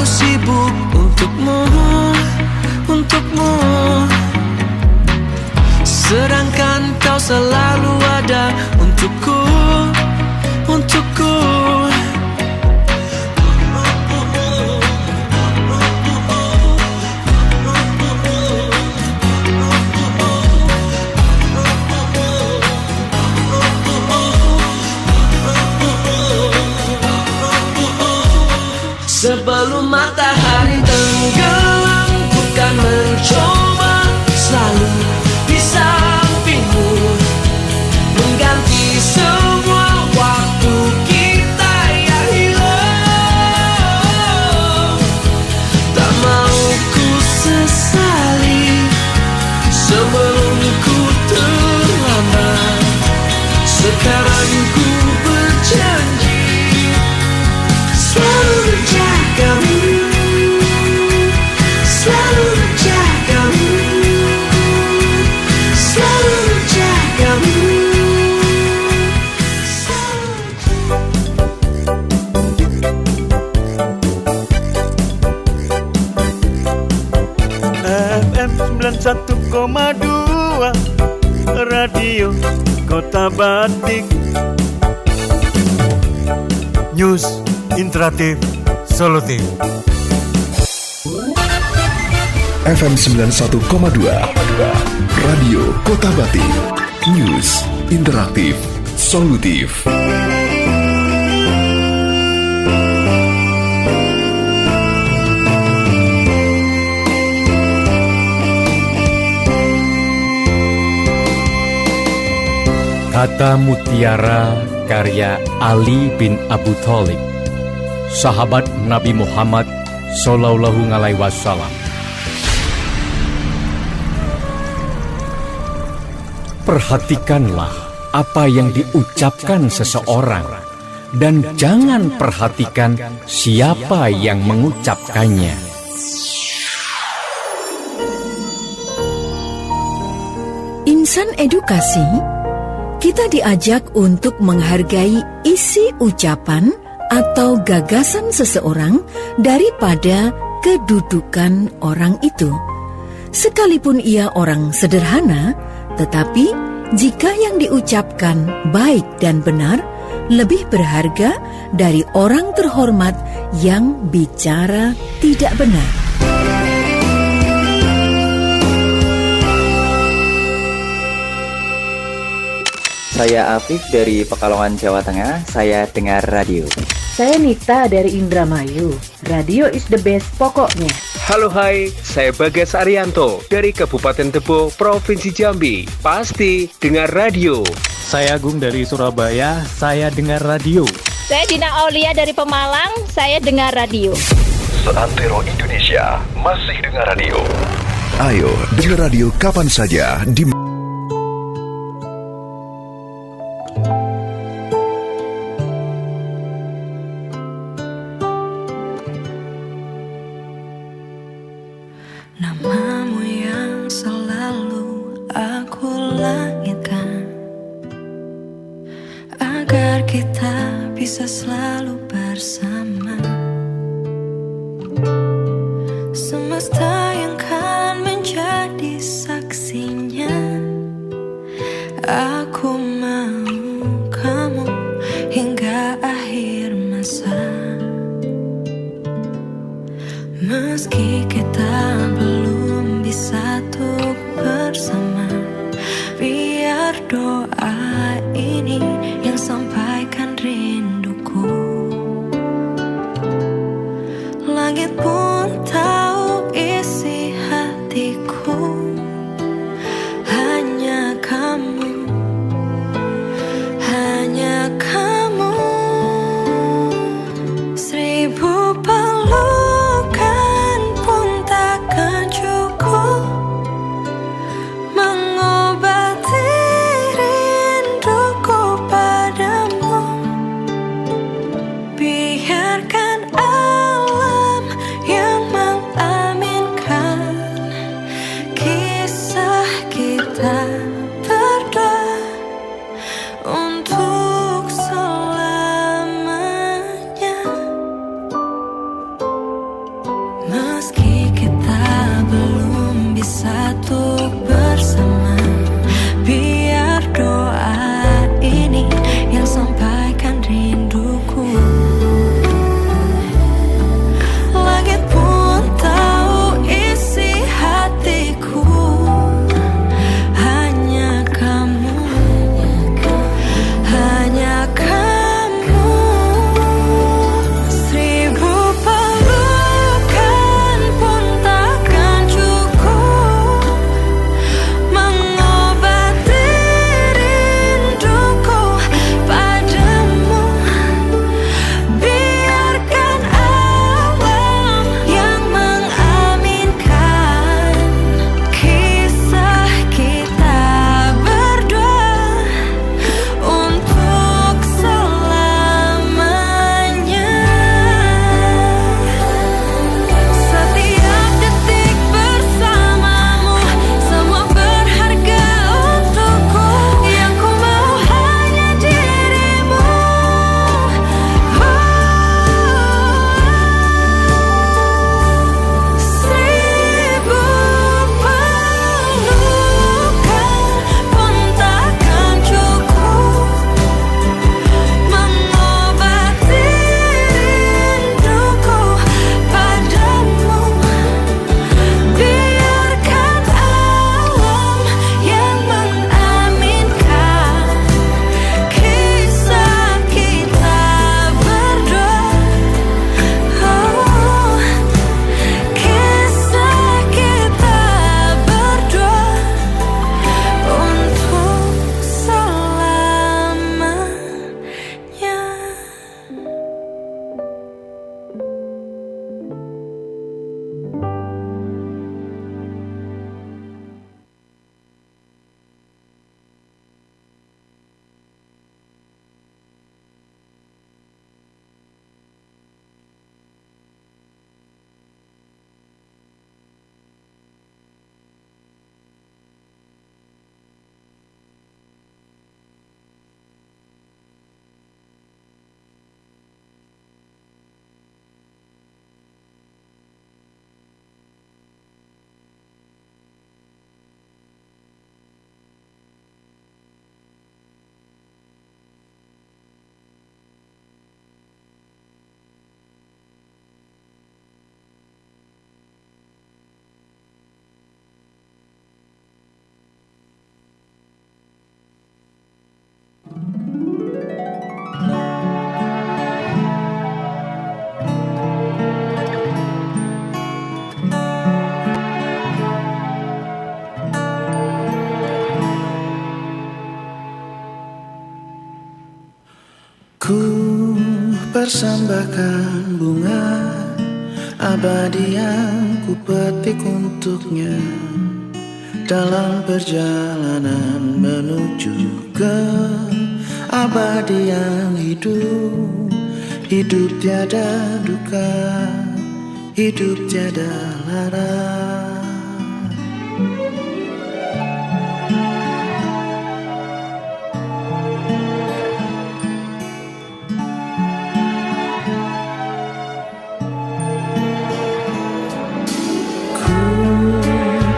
selalu sibuk untukmu, untukmu. Sedangkan kau selalu ada untukku, untukku. Sebelum matahari tenggelam, bukan mencoba selalu di sampingmu, mengganti semua waktu kita yang hilang. Tak mau ku sesali sebelum ku terlambat. Sekarang ku berjanji selalu menjagamu, selalu menjagamu, selalu menjagamu, FM 91,2 Radio Kota Batik. News interaktif solutif. FM 91,2 Radio Kota Batik. News interaktif solutif. Kata Mutiara karya Ali bin Abu Thalib, sahabat Nabi Muhammad Sallallahu Alaihi Wasallam. Perhatikanlah apa yang diucapkan seseorang, dan jangan perhatikan siapa yang mengucapkannya. Insan edukasi, kita diajak untuk menghargai isi ucapan atau gagasan seseorang daripada kedudukan orang itu. Sekalipun ia orang sederhana, tetapi jika yang diucapkan baik dan benar, lebih berharga dari orang terhormat yang bicara tidak benar. Saya Afif dari Pekalongan, Jawa Tengah. Saya dengar radio. Saya Nita dari Indramayu. Radio is the best pokoknya. Halo hai, saya Bagas Arianto dari Kabupaten Tebo, Provinsi Jambi. Pasti dengar radio. Saya Agung dari Surabaya, saya dengar radio. Saya Dina Aulia dari Pemalang, saya dengar radio. Seantero Indonesia masih dengar radio. Ayo dengar radio kapan saja di namamu yang selalu aku langitkan, agar kita bisa selalu bersama. Semesta yang kan menjadi saksinya. Aku mau kamu hingga akhir masa. Meski kita belum bisa tuk bersama, biar doa ini yang sampaikan rinduku. Langit pun tahu isi hatiku. Hanya kamu, hanya kamu. Seribu pelukan Ku persembahkan bunga abadi yang ku petik untuknya dalam perjalanan menuju ke abadi yang hidup. Hidup tiada duka, hidup tiada lara.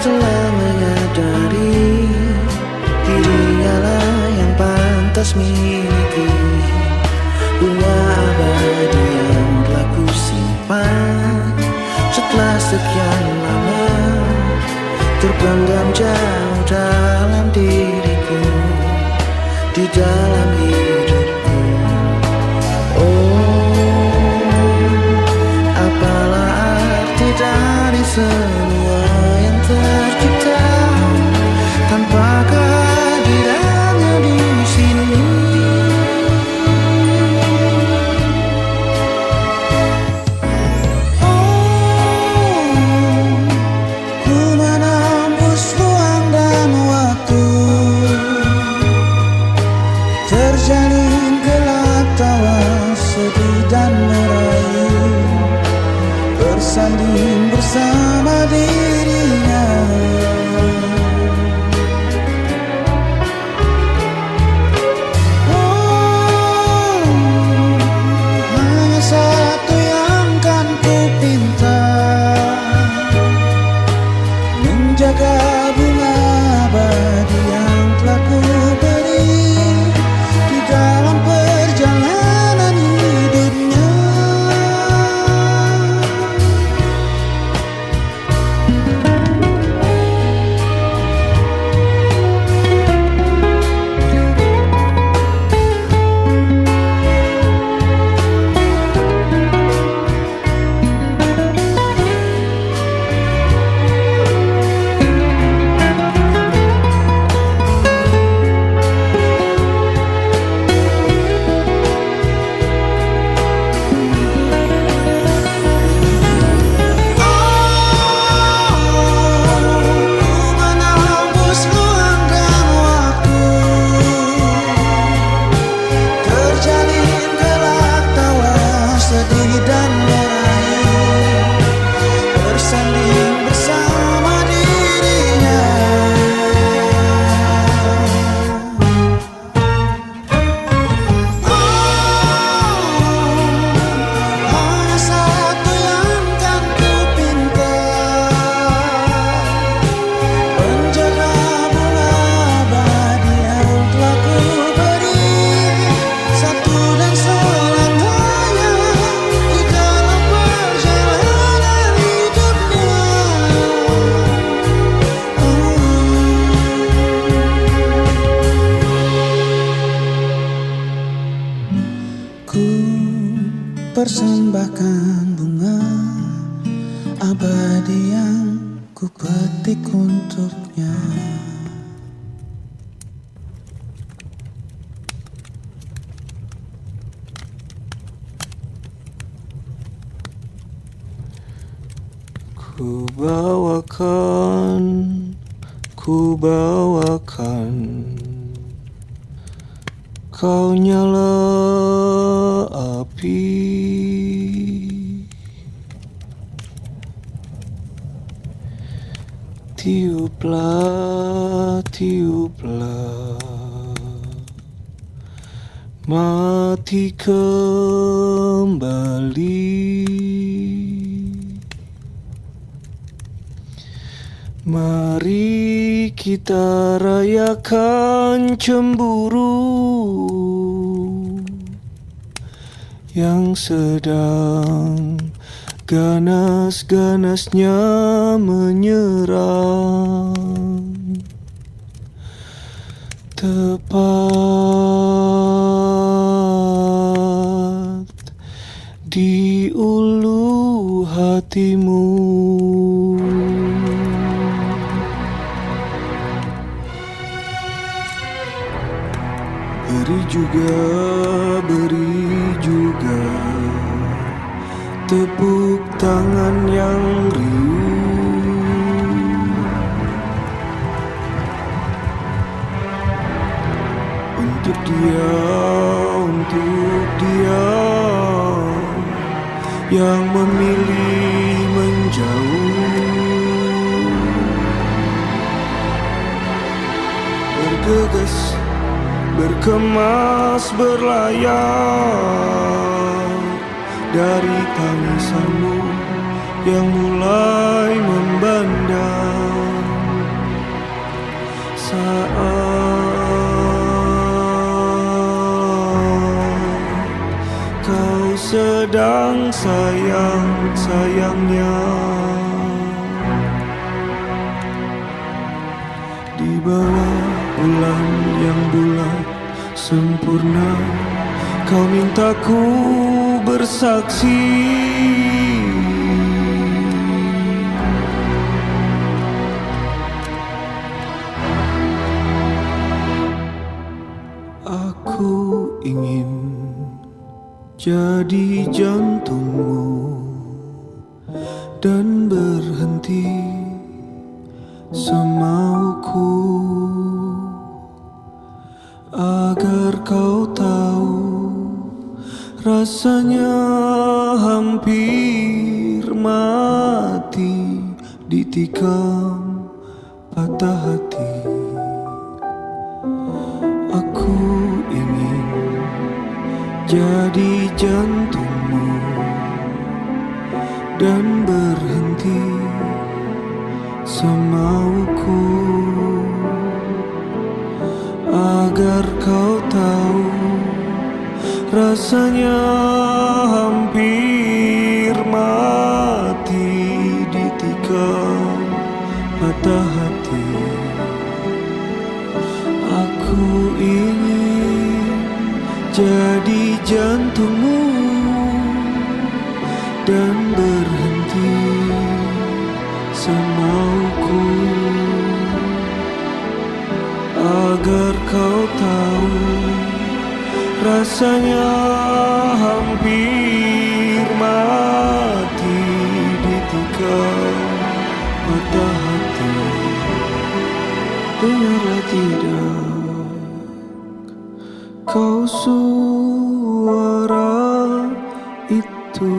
Telah menyadari dirinya lah yang pantas miliki bunga abadi yang telah ku simpan setelah sekian lama terpendam jauh dalam diriku, di dalam hidupku. Oh, apalah arti dari semua yang tercipta tanpa kehadirannya di sini. Oh, ku menembus ruang dan waktu, terjalin gelap tawa sedih dan merayu, bersanding bersama dirinya. Oh, hanya satu yang kan ku pinta, menjaga bunga abadi yang telah ku beri di dalam perjalanan hidupnya. Persembahkan bunga abadi yang ku petik untuknya. Ku bawakan kau nyala api, tiuplah mati kembali. Mari kita rayakan cemburu yang sedang ganas-ganasnya menyerang. Tepat di ulu hatimu. Beri juga beri tepuk tangan yang riuh untuk dia yang memilih menjauh, bergegas, berkemas, berlayar dari tangisanmu yang mulai membandang saat kau sedang sayang-sayangnya di bawah bulan yang bulat sempurna. Kau mintaku bersaksi, aku ingin jadi jantungmu dan berhenti semauku, agar kau tahu rasanya hampir mati ditikam patah hati. Aku ingin jadi jantungmu dan berhenti semauku, agar kau tahu rasanya hampir mati ditikam patah hati. Aku ingin jadi jantungmu dan berhenti semauku, agar kau tahu rasanya hampir mati ditikam patah hati. Dengarlah tidak kau suara itu,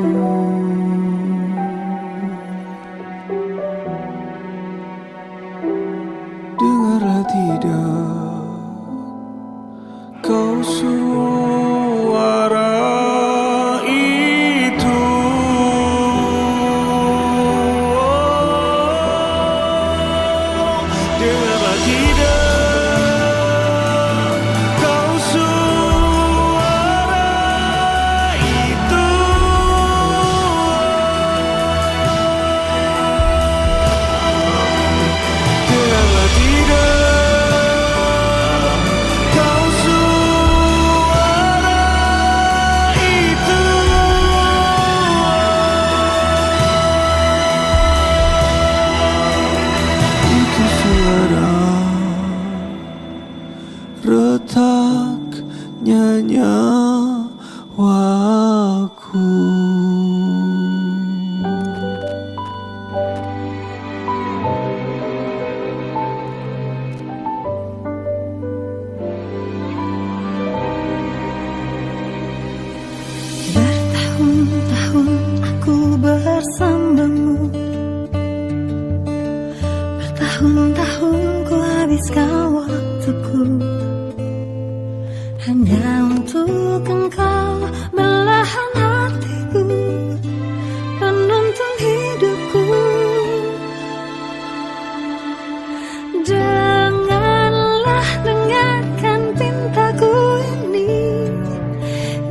dengarlah tidak kau suara itu. Dengarlah tidak kau suara itu. Dengarlah tidak kau suara itu. Itu suara retaknya nyawaku. Bertahun-tahun aku bersamamu, bertahun-tahun ku habiskan waktuku hanya untuk engkau, belahan hatiku, penuntun hidupku. Janganlah dengarkan pintaku ini,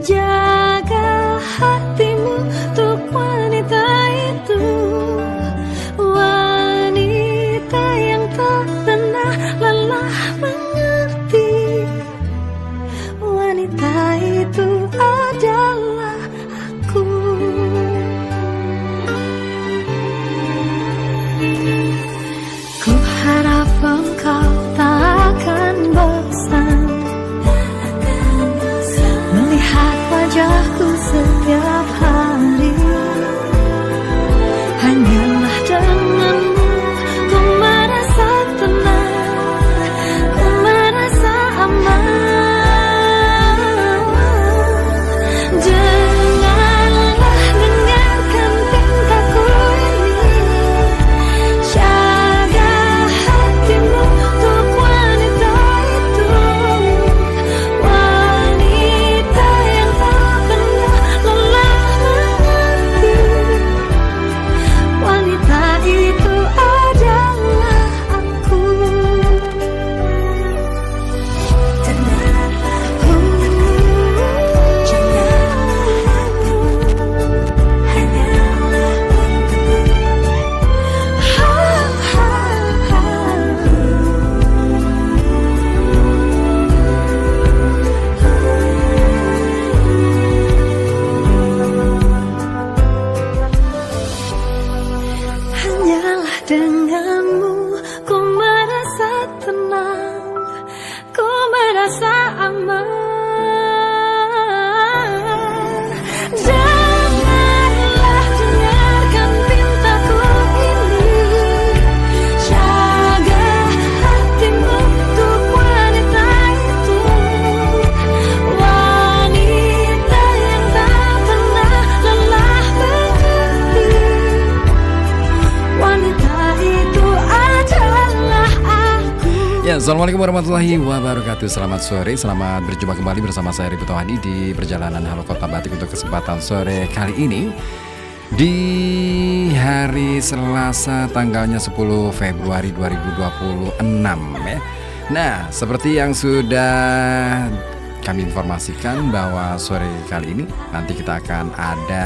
jaga hatimu untuk wanita itu, wanita yang tak pernah lelah mengerti. Wanita itu adalah aku. Ku harap engkau tak akan bosan melihat wajahku setiap hari. Assalamualaikum warahmatullahi wabarakatuh. Selamat sore, selamat berjumpa kembali bersama saya Ribu Tawadi di perjalanan Halo Kota Batik untuk kesempatan sore kali ini di hari Selasa tanggalnya 10 Februari 2026 ya. Nah, seperti yang sudah kami informasikan bahwa sore kali ini nanti kita akan ada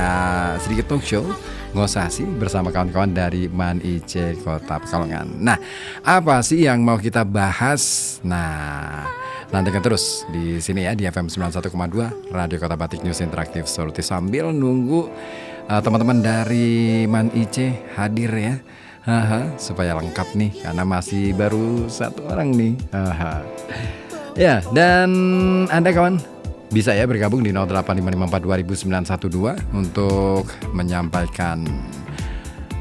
sedikit talk show ngosasi bersama kawan-kawan dari MAN IC Kota Pekalongan. Nah, apa sih yang mau kita bahas? Nah, nantikan terus di sini ya di FM 91,2 Radio Kota Batik News Interaktif Soluti sambil nunggu teman-teman dari MAN IC hadir ya. Supaya lengkap nih karena masih baru satu orang nih. Ya, dan Anda kawan bisa ya bergabung di 08554200912 untuk menyampaikan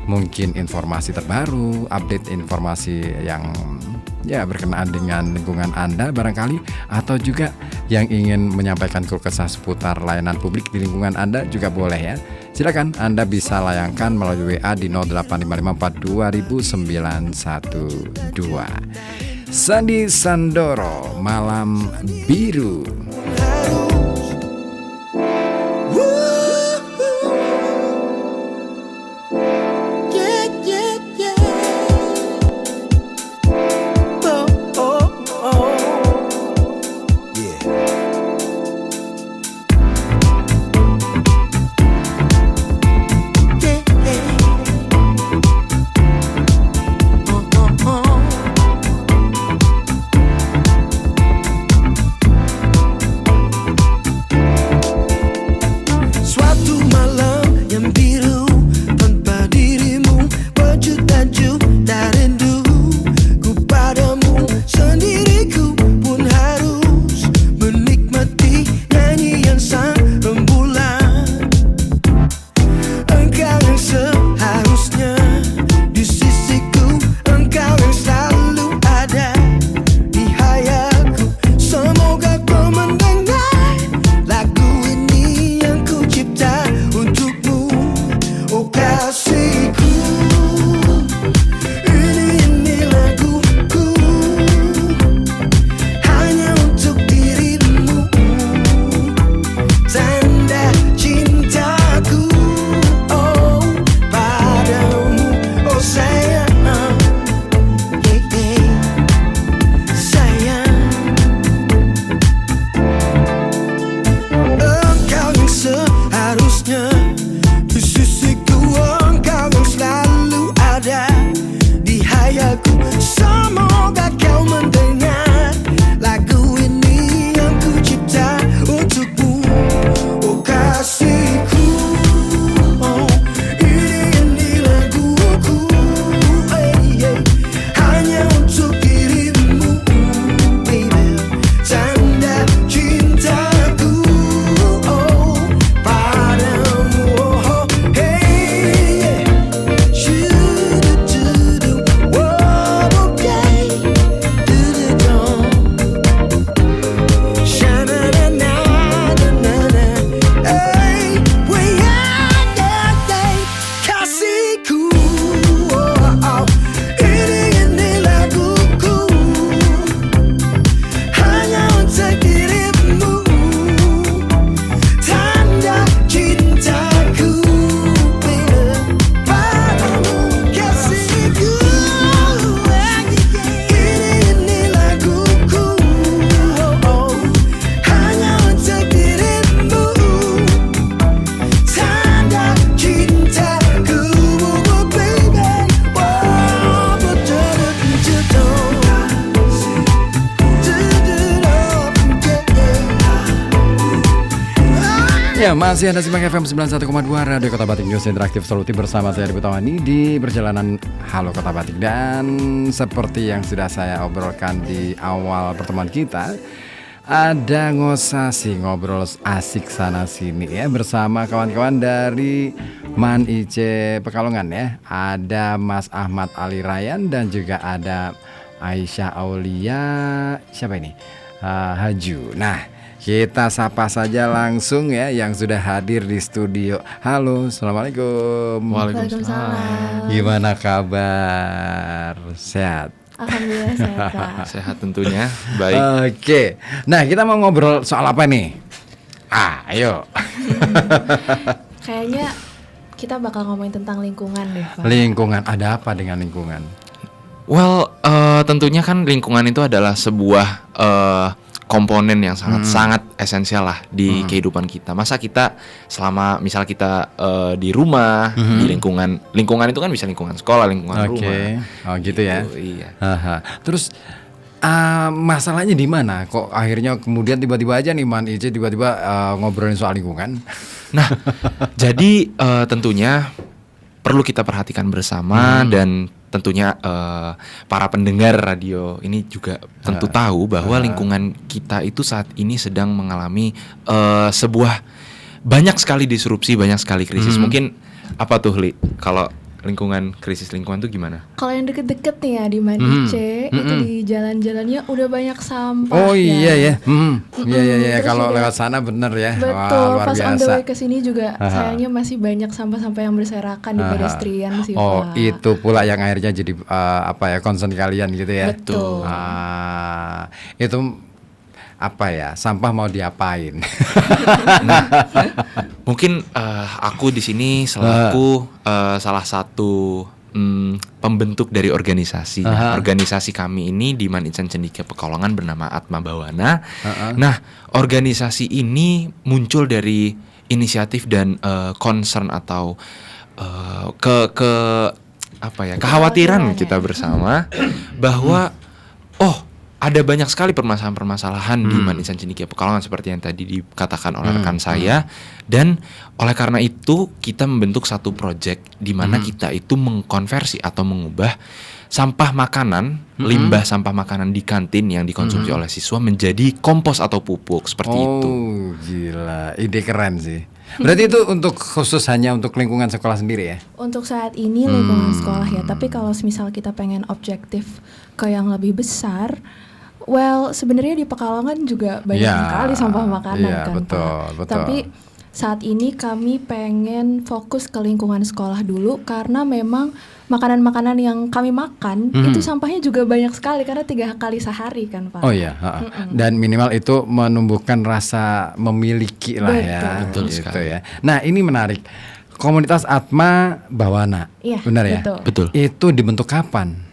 mungkin informasi terbaru, update informasi yang ya berkenaan dengan lingkungan Anda barangkali, atau juga yang ingin menyampaikan keluh kesah seputar layanan publik di lingkungan Anda juga boleh ya. Silakan Anda bisa layangkan melalui WA di 08554200912. Sandi Sandoro, Malam Biru. Ya, masih Anda simak FM 91,2 Radio Kota Batik News Interaktif Soluti bersama saya Ribu Tawani di perjalanan Halo Kota Batik. Dan seperti yang sudah saya obrolkan di awal pertemuan kita, ada ngosasi, ngobrol asik sana sini ya bersama kawan-kawan dari MAN IC Pekalongan ya. Ada Mas Ahmad Ali Ryan dan juga ada Aisyah Aulia, siapa ini? Haju. Nah, kita sapa saja langsung ya yang sudah hadir di studio. Halo, assalamualaikum. Waalaikumsalam. Gimana kabar? Sehat? Alhamdulillah sehat Pak. Sehat tentunya, baik. Oke, nah kita mau ngobrol soal apa nih? Ayo. Kayaknya kita bakal ngomongin tentang lingkungan deh Pak. Lingkungan, ada apa dengan lingkungan? Well, tentunya kan lingkungan itu adalah sebuah komponen yang sangat esensial lah di kehidupan kita. Masa kita selama misal kita di rumah, di lingkungan itu kan bisa lingkungan sekolah, lingkungan rumah. Oh gitu ya. Iya. Terus masalahnya di mana? Kok akhirnya kemudian tiba-tiba aja nih Man Ice tiba-tiba ngobrolin soal lingkungan? Nah, jadi tentunya perlu kita perhatikan bersama dan tentunya para pendengar radio ini juga tentu tahu bahwa lingkungan kita itu saat ini sedang mengalami sebuah banyak sekali disrupsi, banyak sekali krisis. Mungkin apa tuh Li? Kalau krisis lingkungan tuh gimana? Kalau yang deket-deket nih ya di Manice itu di jalan-jalannya udah banyak sampah. Oh iya ya. Iya. Terus Kalau juga- lewat sana bener ya. Betul, Wah, luar pas on the biasa. way ke sini juga sayangnya masih banyak sampah-sampah yang berserakan di pedestrian sih Oh, Pak. itu pula yang akhirnya jadi concern kalian gitu ya. Betul. Itu sampah mau diapain? Mungkin aku di sini selaku salah satu pembentuk dari organisasi. Nah, organisasi kami ini di Manicen Cendekia Pekalongan bernama Atma Bawana. Nah, organisasi ini muncul dari inisiatif dan concern atau kekhawatiran kita bersama bahwa ada banyak sekali permasalahan-permasalahan di Manicen Cendekia Pekalongan seperti yang tadi dikatakan oleh rekan saya, dan oleh karena itu kita membentuk satu proyek di mana kita itu mengkonversi atau mengubah sampah makanan, limbah sampah makanan di kantin yang dikonsumsi oleh siswa menjadi kompos atau pupuk seperti itu. Oh, gila. Ide keren sih. Berarti itu khusus hanya untuk lingkungan sekolah sendiri ya? Untuk saat ini lingkungan sekolah ya, tapi kalau misal kita pengen objektif ke yang lebih besar, sebenarnya di Pekalongan juga banyak sekali sampah makanan kan betul, Pak. betul. Tapi saat ini kami pengen fokus ke lingkungan sekolah dulu karena memang makanan-makanan yang kami makan itu sampahnya juga banyak sekali karena 3 kali sehari kan Pak. Oh iya, dan minimal itu menumbuhkan rasa memiliki lah ya. Betul gitu sekali. ya. Nah ini menarik. Komunitas Atma Bawana, Iya, benar ya? Betul. Itu dibentuk kapan?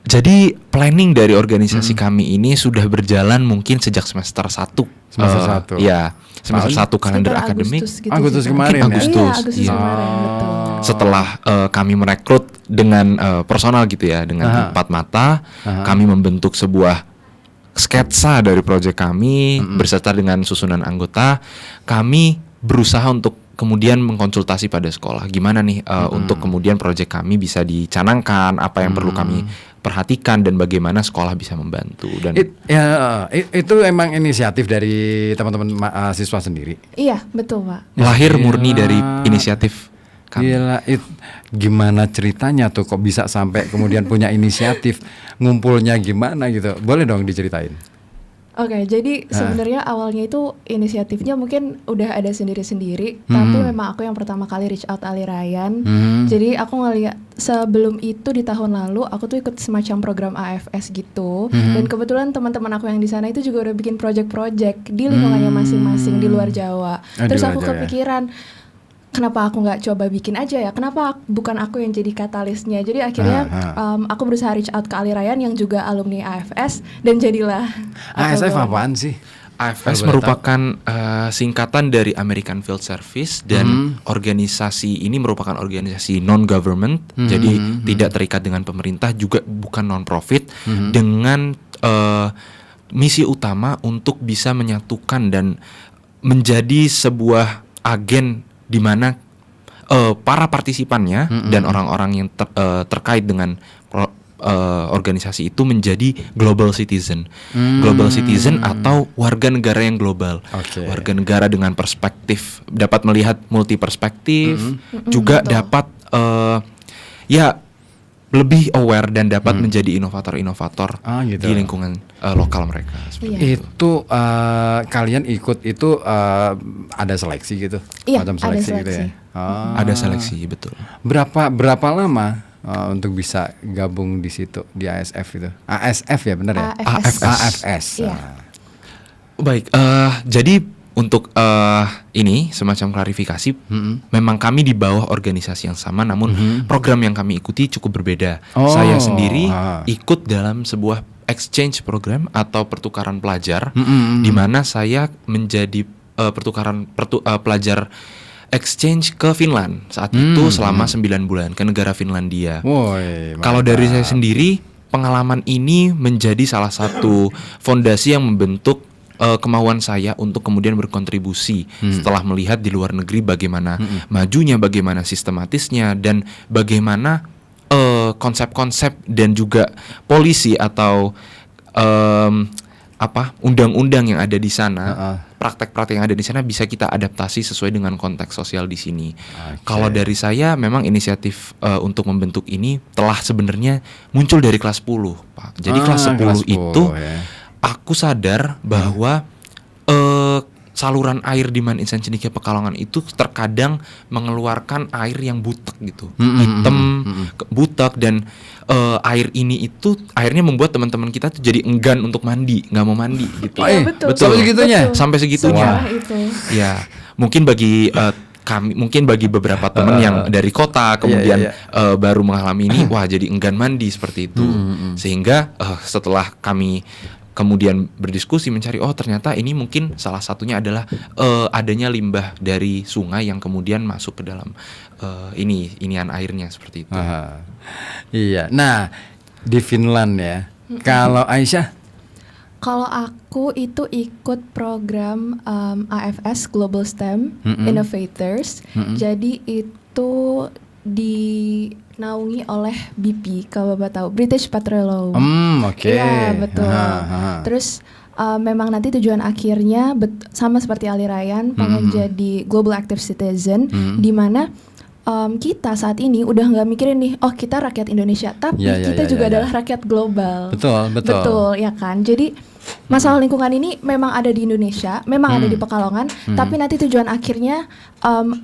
Jadi planning dari organisasi kami ini sudah berjalan mungkin sejak semester 1. Semester 1. Ya, semester 1 kalender Sekitar akademik. Agustus kemarin ya? Iya, Agustus kemarin, betul. Setelah kami merekrut dengan personal gitu ya, dengan 4 mata, kami membentuk sebuah sketsa dari proyek kami beserta dengan susunan anggota. Kami berusaha untuk kemudian mengkonsultasi pada sekolah gimana nih untuk kemudian proyek kami bisa dicanangkan, apa yang perlu kami perhatikan dan bagaimana sekolah bisa membantu. Dan itu emang inisiatif dari teman-teman siswa sendiri. Iya, betul Pak. lahir murni dari inisiatif kami. Gila, gimana ceritanya tuh kok bisa sampai kemudian punya inisiatif, ngumpulnya gimana gitu? Boleh dong diceritain. Oke, jadi sebenarnya awalnya itu inisiatifnya mungkin udah ada sendiri-sendiri, tapi memang aku yang pertama kali reach out Ali Ryan. Jadi aku ngeliat sebelum itu di tahun lalu aku tuh ikut semacam program AFS gitu, dan kebetulan teman-teman aku yang di sana itu juga udah bikin project-project di lingkungannya masing-masing di luar Jawa. Terus aku kepikiran, kenapa aku nggak coba bikin aja ya? Kenapa bukan aku yang jadi katalisnya? Jadi akhirnya aku berusaha reach out ke Ali Ryan yang juga alumni AFS dan jadilah. ASF apaan sih? AFS merupakan singkatan dari American Field Service dan organisasi ini merupakan organisasi non-government, jadi tidak terikat dengan pemerintah, juga bukan non-profit, dengan misi utama untuk bisa menyatukan dan menjadi sebuah agen di mana para partisipannya dan orang-orang yang terkait dengan organisasi itu menjadi global citizen. Global citizen atau warga negara yang global. Warga negara dengan perspektif, dapat melihat multi perspektif, juga dapat lebih aware dan dapat menjadi inovator-inovator gitu. di lingkungan lokal mereka. Itu kalian ikut itu ada seleksi gitu? Iya, macam ada seleksi gitu ya? seleksi. Ada seleksi, betul. Berapa lama untuk bisa gabung di situ di ASF itu? ASF ya benar ya? AFS. Iya. Baik, jadi untuk ini semacam klarifikasi, memang kami di bawah organisasi yang sama, namun program yang kami ikuti cukup berbeda. Saya sendiri ikut dalam sebuah exchange program atau pertukaran pelajar, di mana saya menjadi pelajar exchange ke Finland saat itu selama 9 bulan ke negara Finlandia. Kalau dari saya sendiri, pengalaman ini menjadi salah satu fondasi yang membentuk kemauan saya untuk kemudian berkontribusi setelah melihat di luar negeri bagaimana majunya, bagaimana sistematisnya, dan bagaimana konsep-konsep dan juga polisi atau undang-undang yang ada di sana, praktek-praktek yang ada di sana bisa kita adaptasi sesuai dengan konteks sosial di sini. Kalau dari saya, memang inisiatif untuk membentuk ini telah sebenarnya muncul dari kelas 10, Pak. Jadi kelas 10 itu aku sadar bahwa saluran air di Man Insan Cendekia Pekalongan itu terkadang mengeluarkan air yang butek gitu, hitam, butek, dan airnya membuat teman-teman kita tuh jadi enggan untuk mandi, nggak mau mandi gitu. Betul. Sampai segitunya. Ya, mungkin bagi mungkin bagi beberapa teman yang dari kota kemudian baru mengalami ini, wah jadi enggan mandi seperti itu. Sehingga setelah kami kemudian berdiskusi mencari, ternyata ini mungkin salah satunya adalah adanya limbah dari sungai yang kemudian masuk ke dalam inian airnya seperti itu. Iya. Nah, di Finland ya. Kalau Aisyah? Kalau aku itu ikut program AFS Global STEM Innovators. Jadi itu dinaungi oleh BP, kalau Bapak tahu, British Petroleum. Iya, betul. Terus memang nanti tujuan akhirnya sama seperti Ali Ryan, pengen jadi Global Active Citizen, di mana kita saat ini udah nggak mikirin nih, kita rakyat Indonesia, tapi kita juga adalah rakyat global. Betul, ya kan? Jadi masalah lingkungan ini memang ada di Indonesia, memang ada di Pekalongan, tapi nanti tujuan akhirnya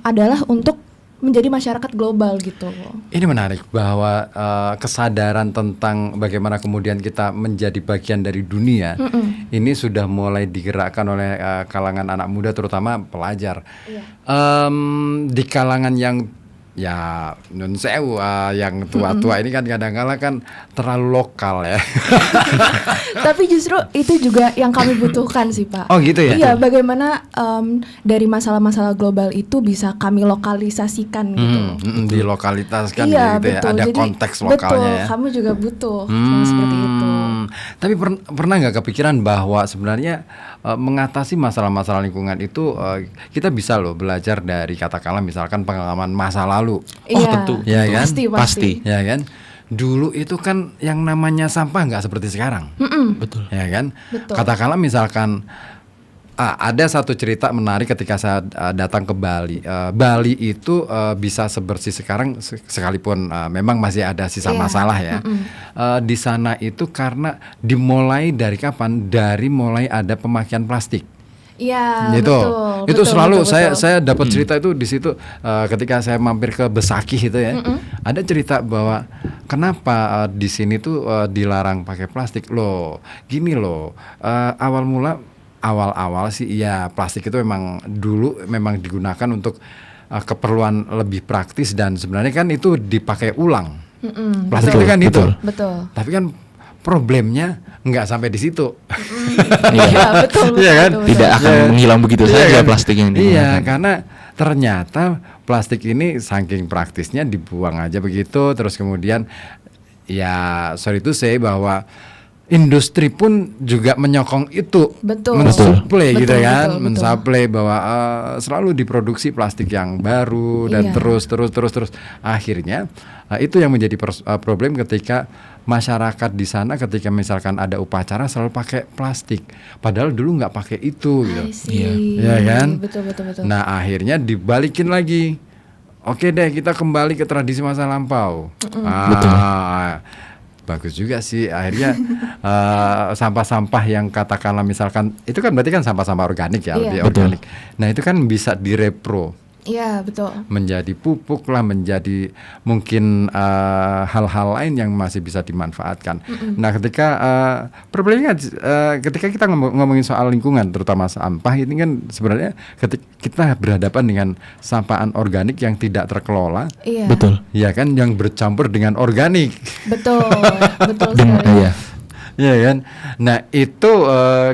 adalah untuk menjadi masyarakat global gitu. Ini menarik bahwa kesadaran tentang bagaimana kemudian kita menjadi bagian dari dunia ini sudah mulai digerakkan oleh kalangan anak muda, terutama pelajar. Di kalangan yang nun sewu, yang tua-tua ini kan kadang-kala kan terlalu lokal ya. Tapi justru itu juga yang kami butuhkan sih, Pak. Oh gitu ya? Iya, bagaimana dari masalah-masalah global itu bisa kami lokalisasikan gitu. Dilokalitaskan iya, gitu ya, ada jadi, konteks lokalnya ya. Kami juga butuh seperti itu. Tapi pernah nggak kepikiran bahwa sebenarnya mengatasi masalah-masalah lingkungan itu kita bisa loh belajar dari katakanlah misalkan pengalaman masa lalu. Tentu. Ya kan? Pasti. Ya kan? Dulu itu kan yang namanya sampah nggak seperti sekarang. Betul. Ya kan? Betul. Katakanlah misalkan ada satu cerita menarik ketika saya datang ke Bali. Bali itu bisa sebersih sekarang sekalipun memang masih ada sisa masalah ya. Di sana itu karena dimulai dari kapan? Dari mulai ada pemakaian plastik. Iya, betul. Itu selalu saya dapat cerita itu di situ ketika saya mampir ke Besakih itu ya. Ada cerita bahwa kenapa di sini tuh dilarang pakai plastik loh. Gini loh, awal-awal sih ya plastik itu memang dulu memang digunakan untuk keperluan lebih praktis dan sebenarnya kan itu dipakai ulang. Plastik itu kan itu. Betul. Tapi kan problemnya nggak sampai di situ. Iya, betul. Iya kan? Tidak akan menghilang begitu saja plastik yang digunakan. Iya, karena ternyata plastik ini saking praktisnya dibuang aja begitu, terus kemudian ya sorry to say bahwa industri pun juga menyokong itu, mensuplai gitu kan, mensuplai bahwa selalu diproduksi plastik yang baru dan terus akhirnya itu yang menjadi problem ketika masyarakat di sana ketika misalkan ada upacara selalu pakai plastik, padahal dulu nggak pakai itu gitu, ya kan? Betul. Nah akhirnya dibalikin lagi, oke deh kita kembali ke tradisi masa lampau. Betul. Bagus juga sih akhirnya sampah-sampah yang katakanlah misalkan itu kan berarti kan sampah-sampah organik ya, lebih organik. Nah itu kan bisa direpro Iya, betul. Menjadi pupuk lah, menjadi mungkin hal-hal lain yang masih bisa dimanfaatkan. Nah, ketika problemnya ketika kita ngomongin soal lingkungan, terutama sampah, ini kan sebenarnya ketika kita berhadapan dengan sampah anorganik yang tidak terkelola. Iya. Betul. Ya kan, yang bercampur dengan organik. Betul, betul sekali. Iya kan. Nah, itu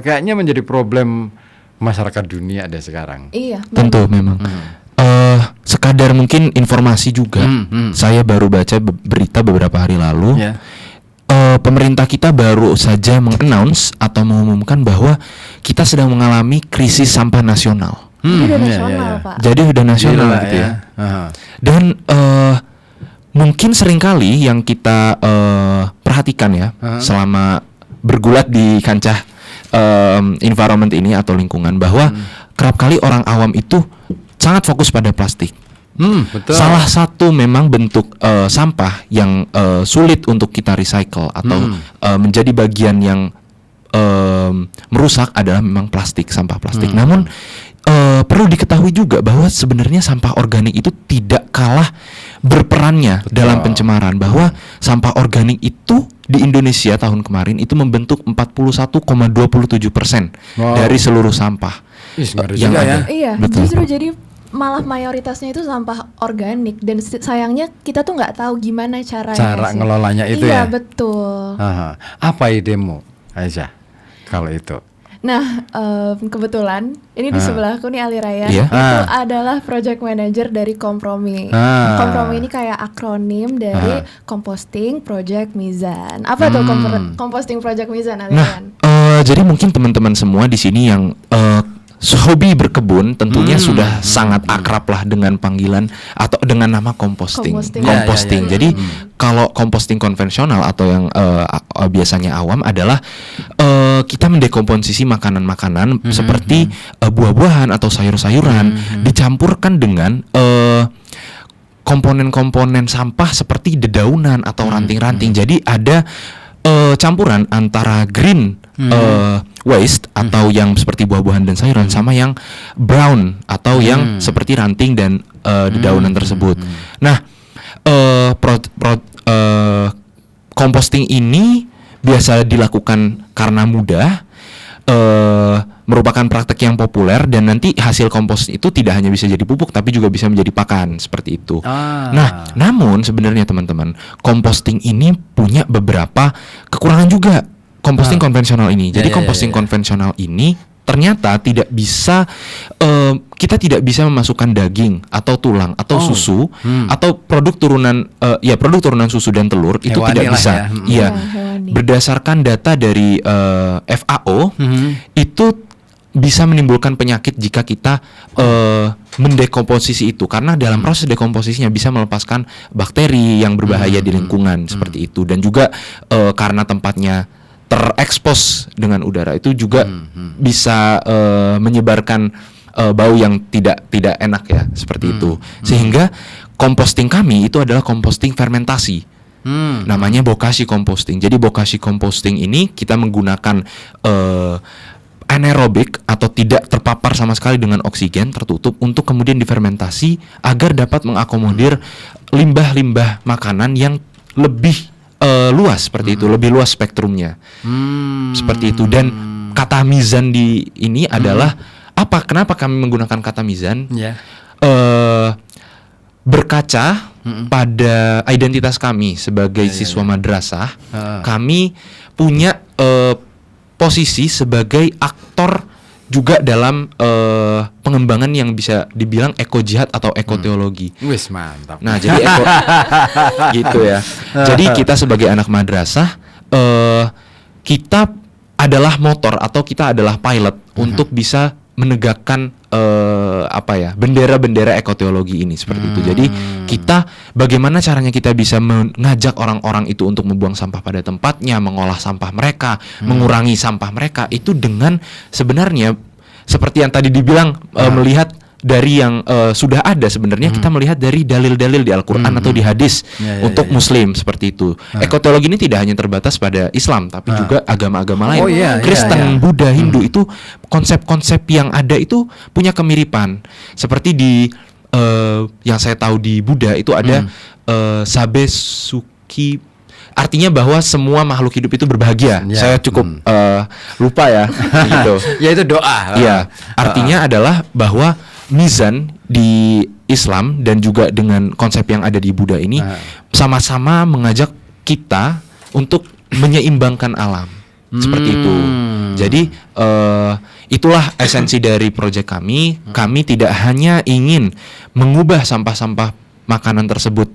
kayaknya menjadi problem masyarakat dunia deh sekarang. Iya. Tentu memang. Sekadar mungkin informasi juga. Saya baru baca berita beberapa hari lalu. Pemerintah kita baru saja mengannounce atau mengumumkan bahwa kita sedang mengalami krisis sampah nasional. Udah nasional, Pak. Jadi udah nasional gitu ya. Dan mungkin seringkali yang kita perhatikan ya selama bergulat di kancah environment ini atau lingkungan, bahwa kerap kali orang awam itu sangat fokus pada plastik. Betul. Salah satu memang bentuk sampah yang sulit untuk kita recycle atau menjadi bagian yang merusak adalah memang plastik, sampah plastik. Namun perlu diketahui juga bahwa sebenarnya sampah organik itu tidak kalah berperannya dalam pencemaran, bahwa sampah organik itu di Indonesia tahun kemarin itu membentuk 41,27% dari seluruh sampah yang ada. Iya, betul. Justru jadi malah mayoritasnya itu sampah organik, dan sayangnya kita tuh nggak tahu gimana cara ngelolanya itu ya. ya. Iya, betul. Apa idemu, Aisyah, kalau itu? Nah, kebetulan ini di sebelahku nih Ali Ryan Iya. itu adalah project manager dari Kompromi. Kompromi ini kayak akronim dari Composting Project Mizan. Apa tuh Composting Project Mizan, Ali Ryan? Jadi mungkin teman-teman semua di sini yang hobi berkebun tentunya sudah sangat akrab lah dengan panggilan atau dengan nama composting. Composting. Jadi kalau composting konvensional atau yang biasanya awam adalah kita mendekomposisi makanan-makanan seperti buah-buahan atau sayur-sayuran dicampurkan dengan komponen-komponen sampah seperti dedaunan atau ranting-ranting. Jadi ada campuran antara green waste atau yang seperti buah-buahan dan sayuran sama yang brown atau yang seperti ranting dan dedaunan tersebut. Nah, composting ini biasa dilakukan karena mudah, merupakan praktek yang populer, dan nanti hasil kompos itu tidak hanya bisa jadi pupuk tapi juga bisa menjadi pakan seperti itu. Nah, namun sebenarnya teman-teman, composting ini punya beberapa kekurangan juga. Composting konvensional ini. Jadi composting konvensional ini ternyata tidak bisa kita tidak bisa memasukkan daging atau tulang atau susu atau produk turunan produk turunan susu dan telur itu hewani tidak bisa. Iya. Berdasarkan data dari FAO itu bisa menimbulkan penyakit jika kita mendekomposisi itu, karena dalam proses dekomposisinya bisa melepaskan bakteri yang berbahaya di lingkungan seperti itu, dan juga karena tempatnya terekspos dengan udara itu juga bisa menyebarkan bau yang tidak enak ya seperti itu. Sehingga composting kami itu adalah composting fermentasi. Namanya bokashi composting. Jadi bokashi composting ini kita menggunakan anaerobik atau tidak terpapar sama sekali dengan oksigen, tertutup, untuk kemudian difermentasi agar dapat mengakomodir limbah-limbah makanan yang lebih luas seperti itu, lebih luas spektrumnya. Seperti itu. Dan kata mizan di ini adalah apa? Kenapa kami menggunakan kata mizan? Berkaca pada identitas kami sebagai siswa madrasah, kami punya posisi sebagai aktor juga dalam pengembangan yang bisa dibilang eko jihad atau eko teologi. Wis mantap. Nah, jadi gitu ya. Jadi kita sebagai anak madrasah kita adalah motor atau kita adalah pilot untuk bisa menegakkan bendera-bendera ekoteologi ini seperti itu. Jadi kita bagaimana caranya kita bisa mengajak orang-orang itu untuk membuang sampah pada tempatnya, mengolah sampah mereka, mengurangi sampah mereka, itu dengan sebenarnya seperti yang tadi dibilang melihat dari yang sudah ada. Sebenarnya kita melihat dari dalil-dalil di Al-Quran atau di hadis untuk Muslim seperti itu. Ekoteologi ini tidak hanya terbatas pada Islam, tapi juga agama-agama lain. Kristen, Buddha, Hindu itu konsep-konsep yang ada itu punya kemiripan. Seperti di yang saya tahu di Buddha itu ada Sabe Suki, artinya bahwa semua makhluk hidup itu berbahagia. Saya cukup lupa ya gitu. Ya itu doa. Iya, artinya adalah bahwa mizan di Islam dan juga dengan konsep yang ada di Buddha ini sama-sama mengajak kita untuk menyeimbangkan alam. Seperti itu. Jadi itulah esensi dari proyek kami. Kami tidak hanya ingin mengubah sampah-sampah makanan tersebut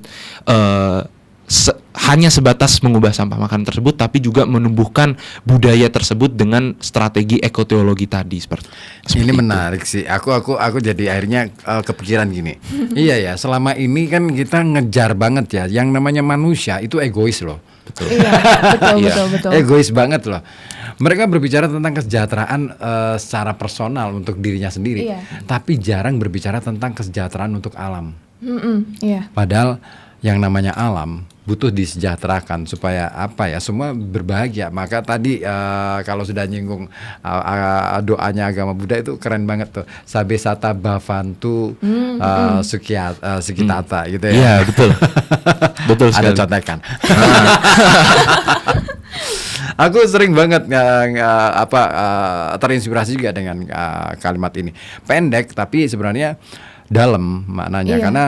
hanya sebatas mengubah sampah makanan tersebut, tapi juga menumbuhkan budaya tersebut dengan strategi ekoteologi tadi seperti ini itu. Menarik sih. Aku jadi akhirnya kepikiran gini. Iya ya, selama ini kan kita ngejar banget ya, yang namanya manusia itu egois loh. Betul. Iya, betul. Egois banget loh. Mereka berbicara tentang kesejahteraan secara personal untuk dirinya sendiri, tapi jarang berbicara tentang kesejahteraan untuk alam. Padahal yang namanya alam butuh disejahterakan supaya semua berbahagia. Maka tadi kalau sudah nyinggung doanya agama Buddha itu keren banget tuh, Sabe Sata Bhavantu Sukitata gitu ya. Iya, betul. Betul sekali. Ada contekan. Aku sering banget terinspirasi juga dengan kalimat ini. Pendek tapi sebenarnya dalam maknanya, karena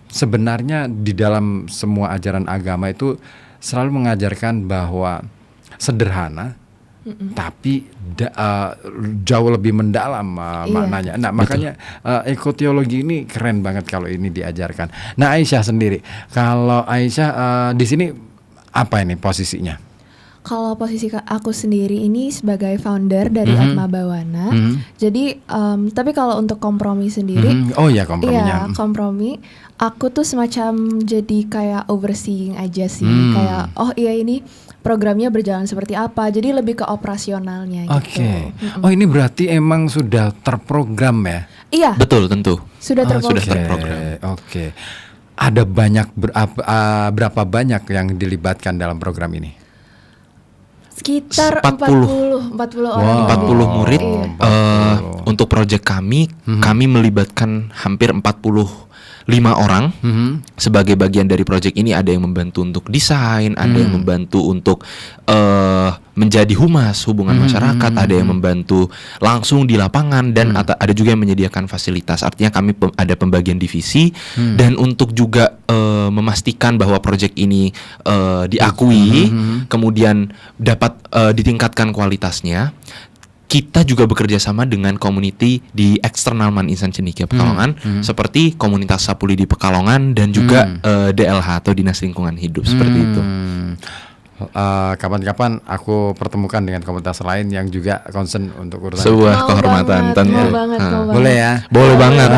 sebenarnya di dalam semua ajaran agama itu selalu mengajarkan bahwa sederhana tapi jauh lebih mendalam maknanya. Nah, makanya ekoteologi ini keren banget kalau ini diajarkan. Nah, Aisyah sendiri, kalau Aisyah di sini apa ini posisinya? Kalau posisi aku sendiri ini sebagai founder dari Atma Bawana. Jadi tapi kalau untuk kompromi sendiri, komprominya. Iya, kompromi. Aku tuh semacam jadi kayak overseeing aja sih, kayak ini programnya berjalan seperti apa. Jadi lebih ke operasionalnya gitu. Oke. Oh, ini berarti emang sudah terprogram ya? Iya. Betul, tentu. Sudah terprogram. Sudah terprogram. Oke. Ada berapa banyak yang dilibatkan dalam program ini? Sekitar 40 orang. 40 murid. Untuk proyek kami melibatkan hampir 45 orang sebagai bagian dari proyek ini. Ada yang membantu untuk desain, ada yang membantu untuk menjadi humas hubungan masyarakat, ada yang membantu langsung di lapangan, dan ada juga yang menyediakan fasilitas. Artinya kami ada pembagian divisi, dan untuk juga memastikan bahwa proyek ini diakui, kemudian dapat ditingkatkan kualitasnya. Kita juga bekerja sama dengan community di eksternal Man Insan Cendekia Pekalongan, seperti komunitas Sapuli di Pekalongan dan juga DLH atau Dinas Lingkungan Hidup seperti itu. Kapan-kapan aku pertemukan dengan komunitas lain yang juga concern untuk urusan sebuah kehormatan tentu. Boleh ya? Boleh banget.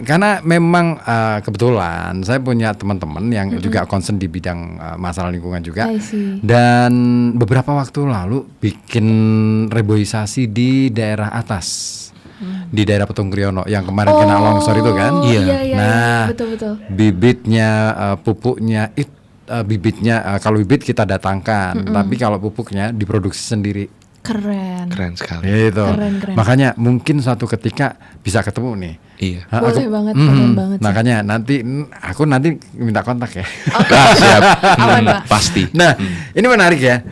Karena memang kebetulan saya punya teman-teman yang juga concern di bidang masalah lingkungan juga. Dan beberapa waktu lalu bikin reboisasi di daerah atas. Di daerah Petung Kriono yang kemarin kena longsor itu kan. Iya, betul. Bibitnya, pupuknya bibitnya kalau bibit kita datangkan, tapi kalau pupuknya diproduksi sendiri. Keren sekali. Gitu. Keren. Makanya mungkin suatu ketika bisa ketemu nih. Iya. Boleh banget, keren banget. Makanya aku nanti minta kontak ya. Siap. Pasti. Nah, ini menarik ya.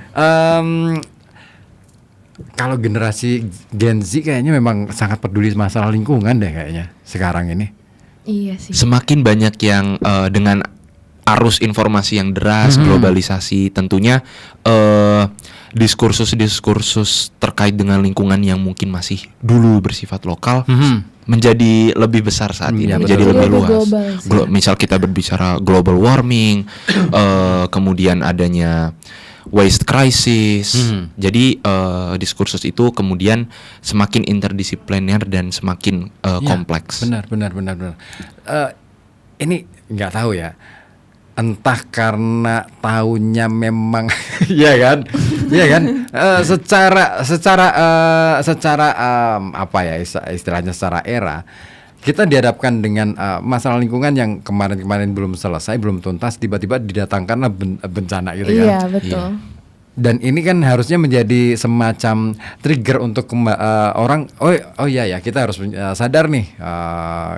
Kalau generasi Gen Z kayaknya memang sangat peduli masalah lingkungan deh kayaknya sekarang ini. Iya sih. Semakin banyak yang dengan arus informasi yang deras, globalisasi, tentunya diskursus terkait dengan lingkungan yang mungkin masih dulu bersifat lokal menjadi lebih besar saat ini, menjadi lebih luas. Misal kita berbicara global warming, kemudian adanya waste crisis. Jadi diskursus itu kemudian semakin interdisipliner dan semakin kompleks. Benar. Ini nggak tahu ya. Entah karena tahunnya memang ya kan secara apa ya istilahnya secara era kita dihadapkan dengan masalah lingkungan yang kemarin belum selesai, belum tuntas, tiba-tiba didatangkanlah bencana gitu kan. Iya, betul. Dan ini kan harusnya menjadi semacam trigger untuk orang. Oh iya ya, kita harus sadar nih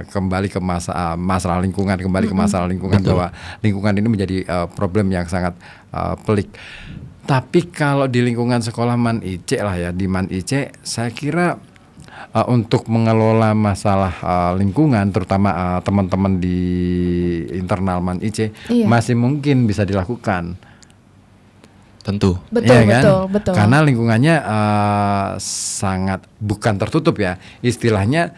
kembali ke masalah lingkungan, ke masalah lingkungan. Betul. Bahwa lingkungan ini menjadi problem yang sangat pelik. Tapi kalau di lingkungan sekolah Man IC lah ya, di Man IC saya kira untuk mengelola masalah lingkungan, terutama teman-teman di internal Man IC, masih mungkin bisa dilakukan. Tentu. Betul, ya kan? betul. Karena lingkungannya sangat bukan tertutup ya, istilahnya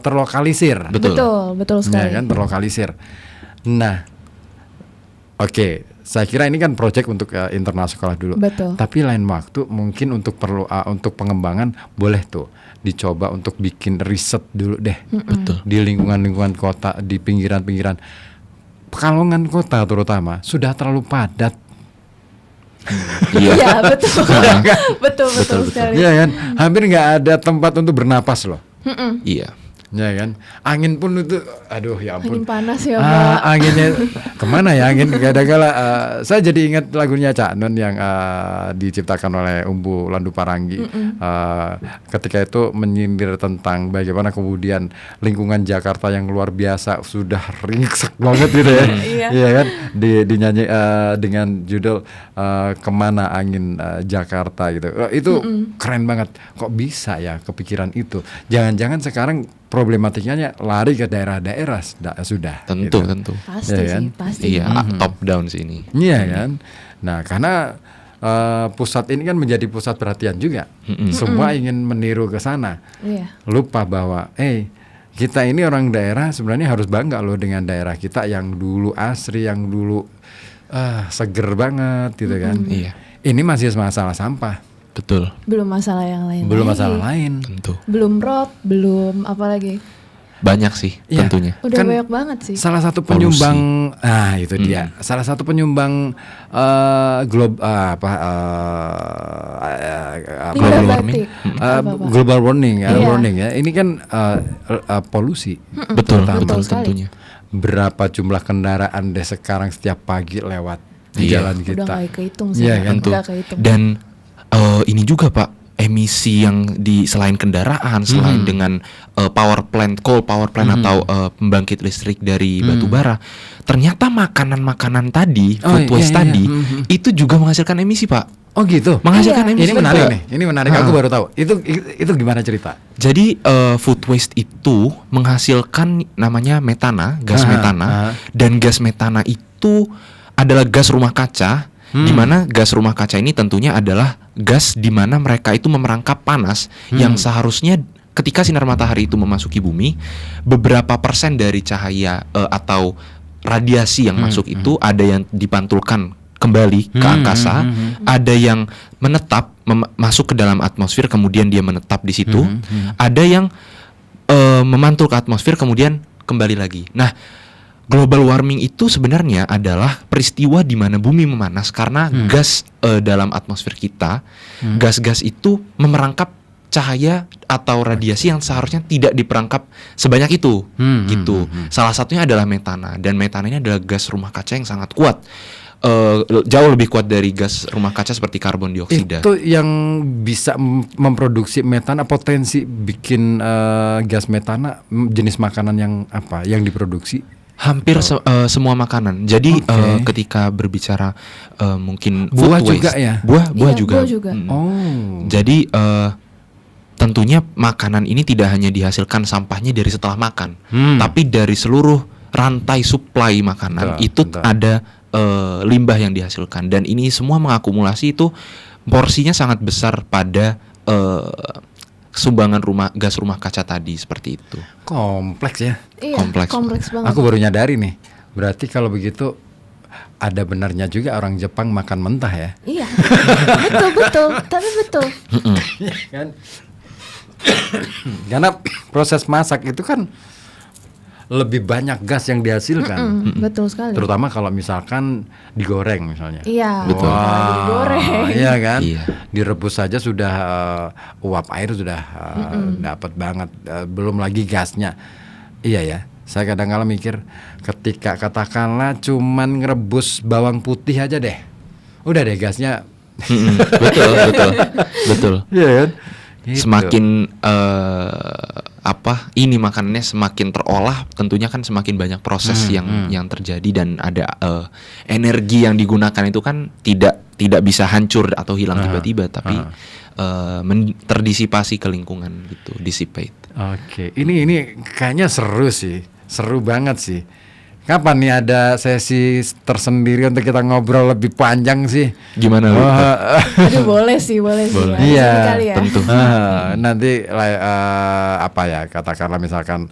terlokalisir. Betul sekali. Ya kan, terlokalisir. Nah, oke, saya kira ini kan proyek untuk internal sekolah dulu. Betul. Tapi lain waktu mungkin untuk untuk pengembangan boleh tuh dicoba untuk bikin riset dulu deh. Betul. Di lingkungan kota, di pinggiran-pinggiran Pekalongan kota terutama sudah terlalu padat. Iya betul sekali. Iya kan, hampir nggak ada tempat untuk bernapas loh. Iya. Ya kan, angin pun itu, aduh ya ampun. Angin panas ya Pak. Anginnya kemana ya angin? Kadang-kala saya jadi ingat lagunya Cak Nun yang diciptakan oleh Umbu Landu Paranggi. Ketika itu menyindir tentang bagaimana kemudian lingkungan Jakarta yang luar biasa sudah ringsek banget gitu ya. Iya kan, dinyanyi dengan judul Kemana Angin Jakarta gitu. Itu keren banget. Kok bisa ya kepikiran itu? Jangan-jangan sekarang problematikanya lari ke daerah-daerah sudah. Tentu. Pasti ya kan? sih, pasti. Iya, top down sih ini. Iya kan. Nah, karena pusat ini kan menjadi pusat perhatian juga. Semua ingin meniru ke sana. Iya. Lupa bahwa kita ini orang daerah sebenarnya harus bangga loh dengan daerah kita yang dulu asri, yang dulu seger banget gitu kan. Iya. Ini masih masalah sampah. Betul. Belum masalah yang lain. Tentu. Belum rob, belum apa lagi? Banyak sih tentunya. Udah kan banyak banget sih. Salah satu penyumbang itu dia. Salah satu penyumbang global warming. Global warming ya. Ini kan polusi. Betul tentunya. Berapa jumlah kendaraan deh sekarang setiap pagi lewat di jalan kita. Udah gak kehitung sih. Iya kan? Dan ini juga Pak, emisi yang selain kendaraan, selain dengan coal power plant atau pembangkit listrik dari batu bara, ternyata makanan tadi, food waste tadi, itu juga menghasilkan emisi Pak. Oh gitu. Menghasilkan emisi. Ini menarik nih. Ini menarik. Aku baru tahu. Itu gimana cerita? Jadi food waste itu menghasilkan namanya metana, gas metana, dan gas metana itu adalah gas rumah kaca. Di mana gas rumah kaca ini tentunya adalah gas di mana mereka itu memerangkap panas yang seharusnya ketika sinar matahari itu memasuki bumi, beberapa persen dari cahaya atau radiasi yang masuk itu ada yang dipantulkan kembali ke angkasa, ada yang menetap masuk ke dalam atmosfer kemudian dia menetap di situ, ada yang memantul ke atmosfer kemudian kembali lagi. Nah, global warming itu sebenarnya adalah peristiwa di mana bumi memanas karena gas dalam atmosfer kita, gas-gas itu memerangkap cahaya atau radiasi yang seharusnya tidak diperangkap sebanyak itu, gitu. Salah satunya adalah metana, dan metana ini adalah gas rumah kaca yang sangat kuat. Jauh lebih kuat dari gas rumah kaca seperti karbon dioksida. Itu yang bisa memproduksi metana, potensi bikin gas metana, jenis makanan yang apa yang diproduksi? Hampir semua makanan. Jadi ketika berbicara mungkin buah food juga waste, ya. Buah Iya, juga. buah juga. Jadi tentunya makanan ini tidak hanya dihasilkan sampahnya dari setelah makan, tapi dari seluruh rantai suplai makanan ada limbah yang dihasilkan, dan ini semua mengakumulasi itu porsinya sangat besar pada sumbangan gas rumah kaca tadi, seperti itu. Kompleks ya. Iya, kompleks banget. Aku baru nyadari nih. Berarti kalau begitu ada benarnya juga orang Jepang makan mentah ya. Iya. betul. Tapi betul. Kan? Karena proses masak itu kan lebih banyak gas yang dihasilkan. Betul sekali. Terutama kalau misalkan digoreng misalnya. Iya. Betul. Digoreng. Iya kan. Iya. Direbus saja sudah uap air sudah dapat banget. Belum lagi gasnya. Iya ya. Saya kadang-kadang mikir ketika katakanlah cuman ngerebus bawang putih aja deh, udah deh gasnya Betul. Iya kan? Gitu. Semakin ini makanannya semakin terolah, tentunya kan semakin banyak proses yang terjadi, dan ada energi yang digunakan itu kan tidak bisa hancur atau hilang tiba-tiba, tapi terdisipasi ke lingkungan gitu, dissipate. Oke, ini kayaknya seru banget sih. Kapan nih ada sesi tersendiri untuk kita ngobrol lebih panjang sih? Gimana? Aduh, boleh sih. Iya, ya. tentu. Nanti katakanlah misalkan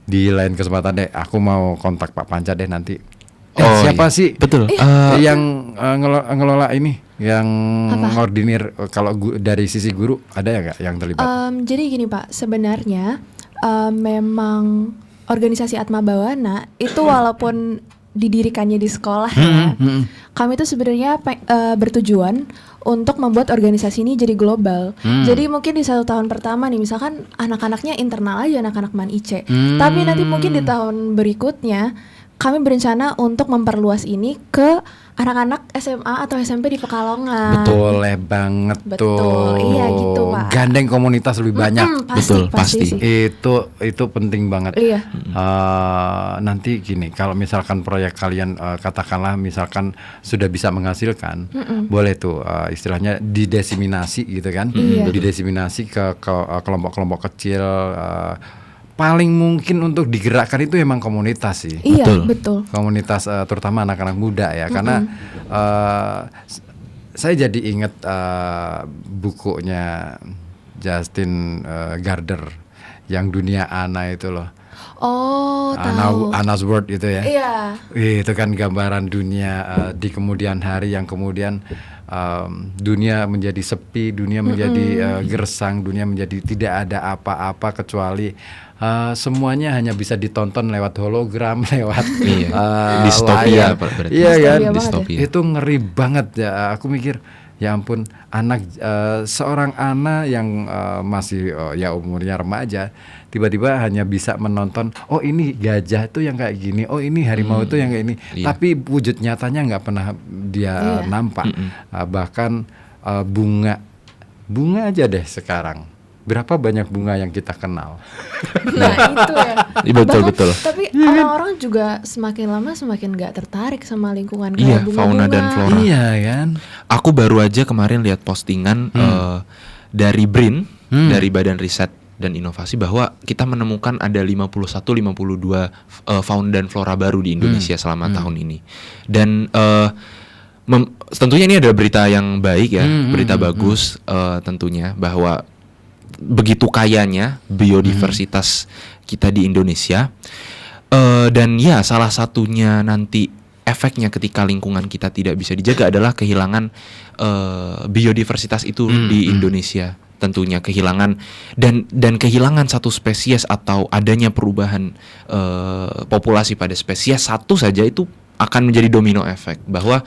di lain kesempatan deh, aku mau kontak Pak Panca deh nanti. Siapa sih? Betul. Yang ngelola ini, yang ngordinir kalau dari sisi guru ada ya nggak yang terlibat? Jadi gini Pak, sebenarnya memang organisasi Atma Bawana itu walaupun didirikannya di sekolah kami itu sebenarnya bertujuan untuk membuat organisasi ini jadi global. Jadi mungkin di 1 tahun pertama nih, misalkan anak-anaknya internal aja, anak-anak Man IC. Tapi nanti mungkin di tahun berikutnya kami berencana untuk memperluas ini ke anak-anak SMA atau SMP di Pekalongan. Betul banget. Betul, iya gitu Pak. Gandeng komunitas lebih banyak. Pasti. Itu penting banget. Iya. Nanti gini, kalau misalkan proyek kalian katakanlah misalkan sudah bisa menghasilkan, boleh tuh istilahnya didiseminasi gitu kan, didiseminasi ke kelompok-kelompok kecil. Paling mungkin untuk digerakkan itu emang komunitas sih. Iya, betul. Komunitas terutama anak-anak muda ya, karena saya jadi ingat bukunya Justin Gardner yang Dunia Ana itu loh. Oh, tahu. Ana's World itu ya. Iya. Itu kan gambaran dunia di kemudian hari yang kemudian dunia menjadi sepi, dunia menjadi gersang, dunia menjadi tidak ada apa-apa kecuali semuanya hanya bisa ditonton lewat hologram, lewat distopia. Iya kan? Distopia. Itu ngeri banget ya. Aku mikir, ya ampun, seorang anak yang masih ya umurnya remaja, tiba-tiba hanya bisa menonton, oh ini gajah itu yang kayak gini, oh ini harimau itu yang kayak ini, tapi wujud nyatanya nggak pernah dia nampak. Bahkan bunga aja deh sekarang. Berapa banyak bunga yang kita kenal? Nah itu ya. Betul. Tapi orang-orang juga semakin lama semakin nggak tertarik sama lingkungan kayak bunga-bunga. Fauna dan flora. Iya kan. Aku baru aja kemarin lihat postingan dari BRIN, dari Badan Riset dan Inovasi, bahwa kita menemukan ada 51-52 fauna dan flora baru di Indonesia selama tahun ini. Dan tentunya ini adalah berita yang baik ya, berita bagus tentunya, bahwa begitu kayanya biodiversitas kita di Indonesia, dan ya salah satunya nanti efeknya ketika lingkungan kita tidak bisa dijaga adalah kehilangan biodiversitas itu di Indonesia, tentunya kehilangan dan kehilangan satu spesies atau adanya perubahan populasi pada spesies satu saja itu akan menjadi domino efek, bahwa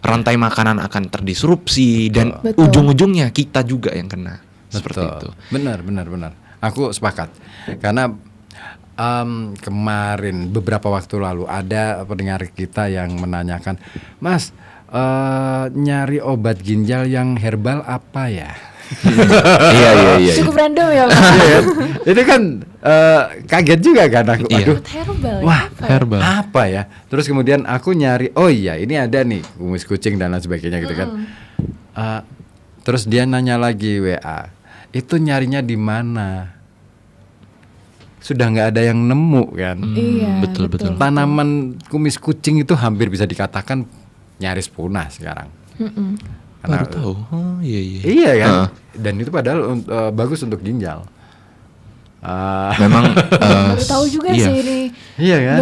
rantai makanan akan terdisrupsi dan ujung-ujungnya kita juga yang kena. Seperti itu. Benar. Aku sepakat. Karena kemarin beberapa waktu lalu ada pendengar kita yang menanyakan, Mas, nyari obat ginjal yang herbal apa ya? Iya. Cukup random ya Pak. Itu kan kaget juga kan aku. Aduh, herbal. Wah, herbal. Apa ya? Terus kemudian aku nyari, oh iya ini ada nih kumis kucing dan lain sebagainya gitu kan. Terus dia nanya lagi WA. Itu nyarinya di mana? Sudah nggak ada yang nemu kan? Iya, betul. Tanaman kumis kucing itu hampir bisa dikatakan nyaris punah sekarang. Baru tahu. Iya kan? Dan itu padahal bagus untuk ginjal. Memang baru tahu juga sih ini. Iya kan?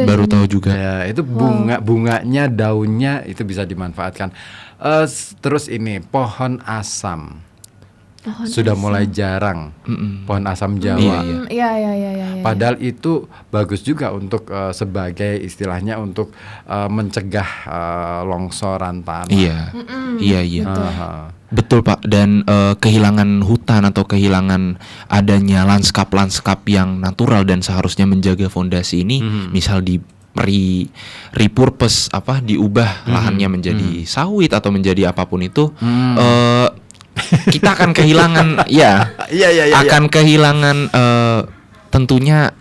Baru tahu juga. Ya, itu bunganya, daunnya itu bisa dimanfaatkan. Terus ini pohon asam. Sudah mulai jarang pohon asam Jawa. Iya. Padahal itu bagus juga untuk sebagai istilahnya untuk mencegah longsoran tanah. Iya. Betul Pak. Dan kehilangan hutan atau kehilangan adanya lanskap yang natural dan seharusnya menjaga fondasi ini, misal di repurpose diubah lahannya menjadi sawit atau menjadi apapun itu, kita akan kehilangan akan kehilangan tentunya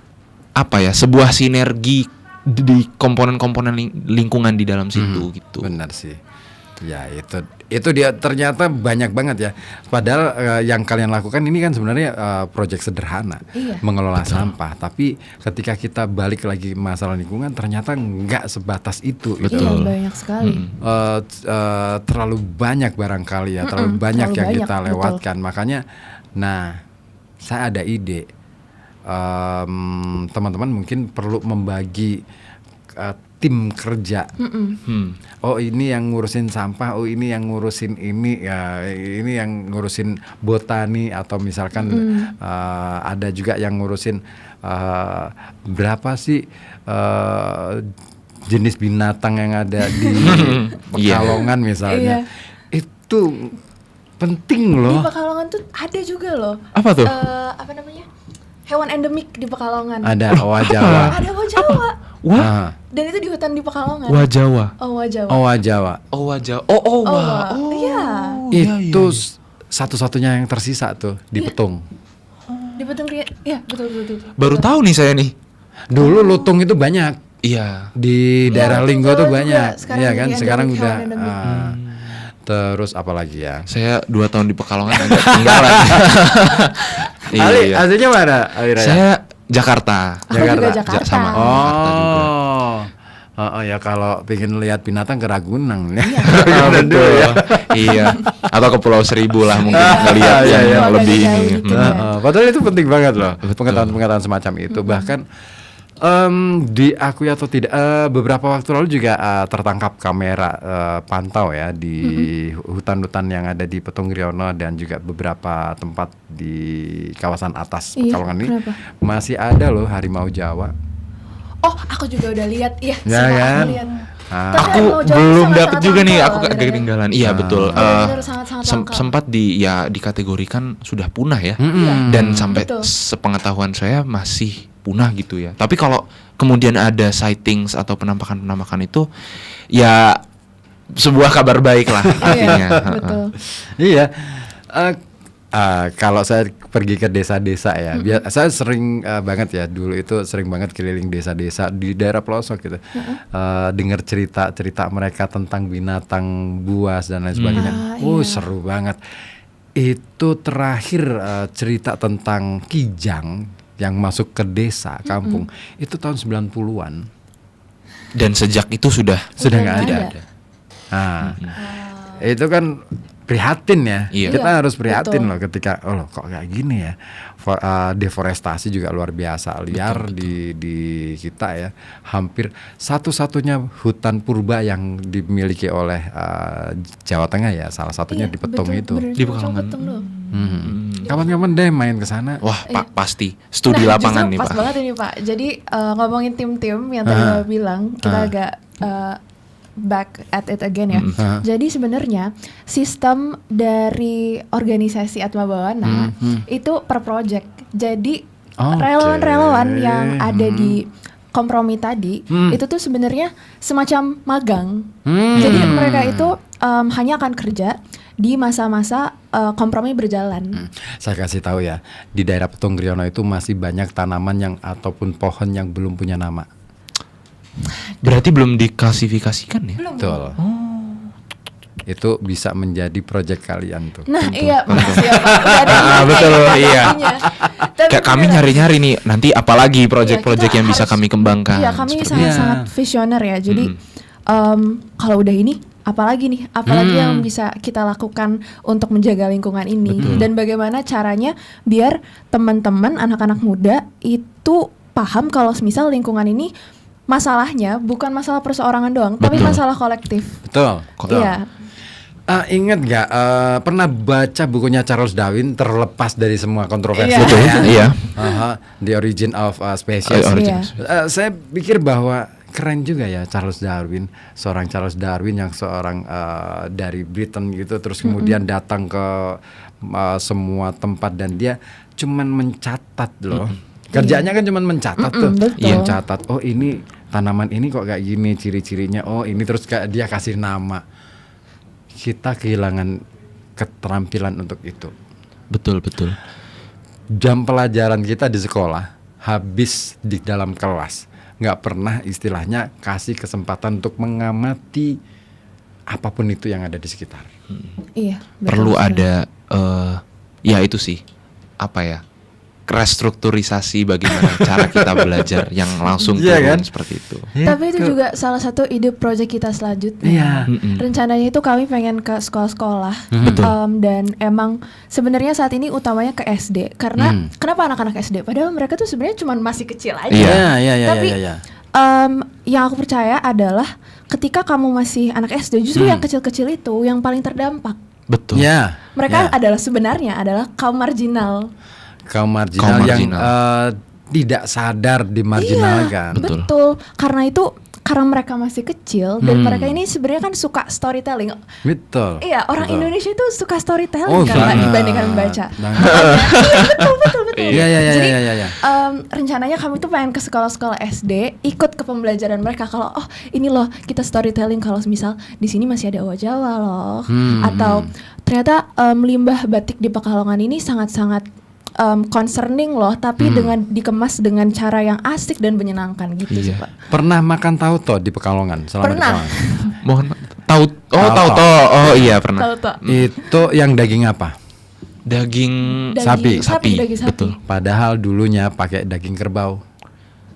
sebuah sinergi di komponen-komponen lingkungan di dalam situ gitu. Benar sih. Ya itu dia ternyata banyak banget ya. Padahal yang kalian lakukan ini kan sebenarnya proyek sederhana, mengelola sampah. Tapi ketika kita balik lagi masalah lingkungan, ternyata nggak sebatas itu. Betul. Banyak sekali. Terlalu banyak barangkali ya, terlalu banyak yang kita lewatkan. Betul. Makanya, saya ada ide. Teman-teman mungkin perlu membagi tim kerja. Oh ini yang ngurusin sampah, oh ini yang ngurusin ini, ya ini yang ngurusin botani, atau misalkan ada juga yang ngurusin berapa sih jenis binatang yang ada di Pekalongan misalnya. Itu penting loh. Di Pekalongan tuh ada juga loh. Apa tuh? Apa namanya? Hewan endemik di Pekalongan. Ada owa Jawa. Ada owa Jawa. Wah. Dan itu di hutan di Pekalongan. Owa Jawa. Owa Jawa. Owa Jawa. Owa Jawa. Oh, owa. Iya. Itu satu-satunya yang tersisa tuh di Petung. Di Petung, iya betul. Baru tahu nih saya nih. Dulu lutung itu banyak. Iya. Di daerah Linggo tuh banyak. Iya kan? Sekarang udah. Terus apa lagi ya? Saya 2 tahun di Pekalongan agak ketinggalan. Ali, aslinya mana? Saya Jakarta. Juga Jakarta. Sama Jakarta juga. Oh ya, kalau pengen lihat binatang ke Ragunan ya. Iya. Atau ke Pulau Seribu lah mungkin ngelihat yang lebih. Padahal itu penting banget loh, pengetahuan semacam itu. Bahkan diakui atau tidak, beberapa waktu lalu juga tertangkap kamera pantau ya di hutan-hutan yang ada di Petung Riono dan juga beberapa tempat di kawasan atas Pekalongan ini. Masih ada loh harimau Jawa. Oh, aku juga udah lihat, ya kan? Aku lihat. Aku belum dapet juga nih, aku ketinggalan. Iya betul. Sempat dikategorikan sudah punah ya, dan sampai sepengetahuan saya masih punah gitu ya. Tapi kalau kemudian ada sightings atau penampakan itu, ya sebuah kabar baik lah artinya. Betul. Iya. Kalau saya pergi ke desa-desa ya, saya sering banget ya, dulu itu sering banget keliling desa-desa di daerah pelosok gitu, dengar cerita mereka tentang binatang buas dan lain sebagainya. Seru banget. Itu terakhir cerita tentang kijang yang masuk ke desa kampung itu tahun 90-an. Dan sejak itu sudah nggak ada. Itu kan prihatin ya. Kita harus prihatin loh ketika kok kayak gini ya. Deforestasi juga luar biasa liar di kita ya. Hampir satu-satunya hutan purba yang dimiliki oleh Jawa Tengah ya, salah satunya di Petung itu. Di Pekalongan. Kapan-kapan deh main ke sana. Wah, Pak, pasti studi lapangan nih, Pak. Pas banget ini, Pak. Jadi ngomongin tim-tim yang tadi Bapak bilang, kita agak back at it again ya. Jadi sebenarnya sistem dari organisasi Atma Bawana itu per project. Jadi relawan-relawan yang ada di kompromi tadi itu tuh sebenarnya semacam magang. Jadi mereka itu hanya akan kerja di masa-masa kompromi berjalan. Saya kasih tahu ya, di daerah Petung Riono itu masih banyak tanaman yang ataupun pohon yang belum punya nama. Berarti belum diklasifikasikan ya? Betul. Itu bisa menjadi proyek kalian tuh. Nah, iya, makasih ya Pak. Betul, iya. Kayak kami nyari-nyari nih, nanti apalagi proyek-proyek yang bisa kami kembangkan. Iya, kami sangat visioner ya. Jadi kalau udah ini, apalagi yang bisa kita lakukan untuk menjaga lingkungan ini. Dan bagaimana caranya biar teman-teman anak-anak muda itu paham kalau misal lingkungan ini masalahnya bukan masalah perseorangan doang, tapi masalah kolektif. Betul. Iya. Ingat nggak pernah baca bukunya Charles Darwin, Terlepas dari Semua Kontroversi? Iya. The Origin of Species. Saya pikir bahwa keren juga ya Charles Darwin, seorang Charles Darwin yang seorang dari Britain gitu, terus kemudian datang ke semua tempat dan dia cuman mencatat loh. Kerjanya kan cuman mencatat tuh, mencatat. Oh ini tanaman ini kok kayak gini ciri-cirinya, oh ini, terus kayak dia kasih nama. Kita kehilangan keterampilan untuk itu. Betul. Jam pelajaran kita di sekolah habis di dalam kelas, nggak pernah istilahnya kasih kesempatan untuk mengamati apapun itu yang ada di sekitar. Iya. Perlu ada ya itu sih, apa ya, restrukturisasi bagaimana cara kita belajar yang langsung turun seperti itu. Tapi itu juga salah satu ide proyek kita selanjutnya. Rencananya itu kami pengen ke sekolah-sekolah, dan emang sebenarnya saat ini utamanya ke SD. Karena kenapa anak-anak SD? Padahal mereka tuh sebenarnya cuma masih kecil aja. Tapi yang aku percaya adalah ketika kamu masih anak SD, justru yang kecil-kecil itu yang paling terdampak. Betul. Mereka adalah sebenarnya adalah kaum marginal. Kaum marginal yang tidak sadar dimarginalkan. Betul. Karena mereka masih kecil dan mereka ini sebenarnya kan suka storytelling. Betul. Iya, orang Indonesia itu suka storytelling dibandingkan membaca. Betul. Iya. Jadi rencananya kami tuh pengen ke sekolah-sekolah SD, ikut ke pembelajaran mereka kalau ini loh kita storytelling, kalau misal di sini masih ada Owa Jawa loh, atau ternyata limbah batik di Pekalongan ini sangat-sangat concerning loh, tapi dengan dikemas dengan cara yang asik dan menyenangkan gitu sih, Pak. Pernah makan tauto di Pekalongan? Pernah. Mohon tauto. Oh iya pernah. Tauto. Itu yang daging apa? Daging sapi. Betul. Padahal dulunya pakai daging kerbau.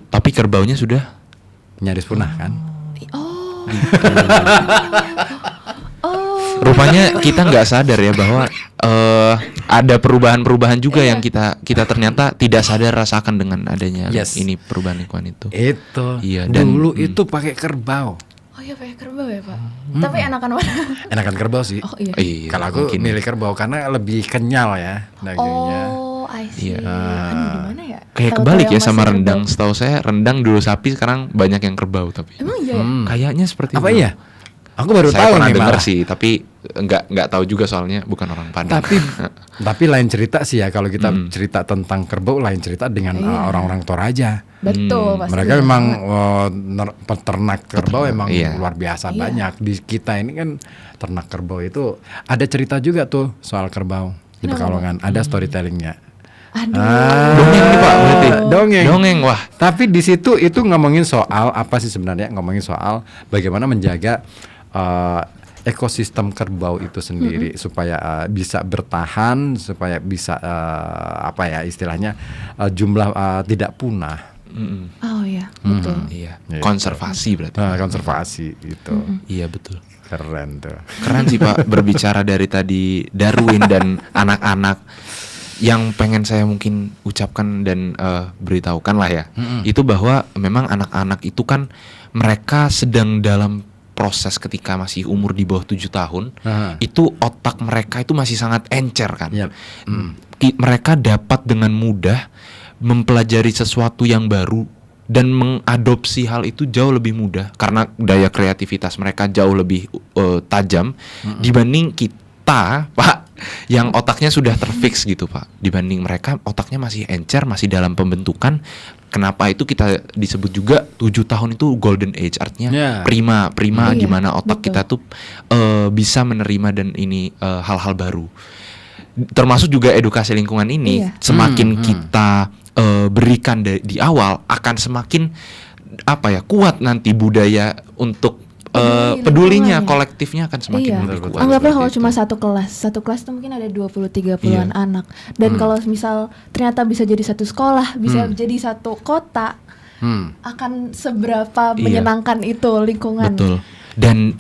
Tapi kerbaunya sudah nyaris punah kan? Rupanya kita nggak sadar ya bahwa ada perubahan-perubahan juga yang kita ternyata tidak sadar rasakan dengan adanya ini perubahan lingkungan itu. Itu. Iya, dulu itu pakai kerbau. Oh iya, pakai kerbau ya, Pak. Tapi enakan mana? Enakan kerbau sih. Oh iya. Kalau aku milih kerbau karena lebih kenyal ya dagingnya. Oh, I see. Aduh, gimana ya? Kayak kebalik ya sama rendang. Setahu saya rendang dulu sapi, sekarang banyak yang kerbau tapi. Emang iya? Kayaknya seperti apa itu. Iya? Aku baru saya tahu pernah nih dengar malah. sih, tapi nggak tahu juga soalnya bukan orang Padang. Tapi lain cerita sih ya kalau kita cerita tentang kerbau, lain cerita dengan orang-orang Toraja. Betul. Pasti mereka memang peternak kerbau memang luar biasa banyak. Di kita ini kan ternak kerbau itu ada cerita juga tuh soal kerbau di Pekalongan. Ada storytellingnya. Dongeng nih Pak, berarti. Dongeng, wah. Tapi di situ itu ngomongin soal apa sih sebenarnya? Ngomongin soal bagaimana menjaga ekosistem kerbau itu sendiri supaya bisa bertahan, supaya bisa istilahnya jumlah tidak punah. Oh iya, betul. Iya. Konservasi berarti. Konservasi itu. Iya betul. Keren tuh. Keren sih Pak, berbicara dari tadi Darwin dan anak-anak. Yang pengen saya mungkin ucapkan dan beritahukan lah ya, itu bahwa memang anak-anak itu kan mereka sedang dalam proses ketika masih umur di bawah 7 tahun, itu otak mereka itu masih sangat encer kan. Mereka dapat dengan mudah mempelajari sesuatu yang baru dan mengadopsi hal itu jauh lebih mudah karena daya kreativitas mereka jauh lebih tajam dibanding kita, Pak, yang otaknya sudah terfix gitu Pak. Dibanding mereka otaknya masih encer, masih dalam pembentukan. Kenapa itu kita disebut juga 7 tahun itu golden age, artinya prima di mana otak kita tuh bisa menerima dan ini hal-hal baru. Termasuk juga edukasi lingkungan ini semakin kita berikan di awal akan semakin kuat nanti budaya untuk pedulinya kolektifnya akan semakin lebih kuat. Anggaplah kalau cuma satu kelas itu mungkin ada 20-30an anak. Dan kalau misal ternyata bisa jadi satu sekolah, bisa jadi satu kota, akan seberapa menyenangkan itu lingkungan. Betul. Dan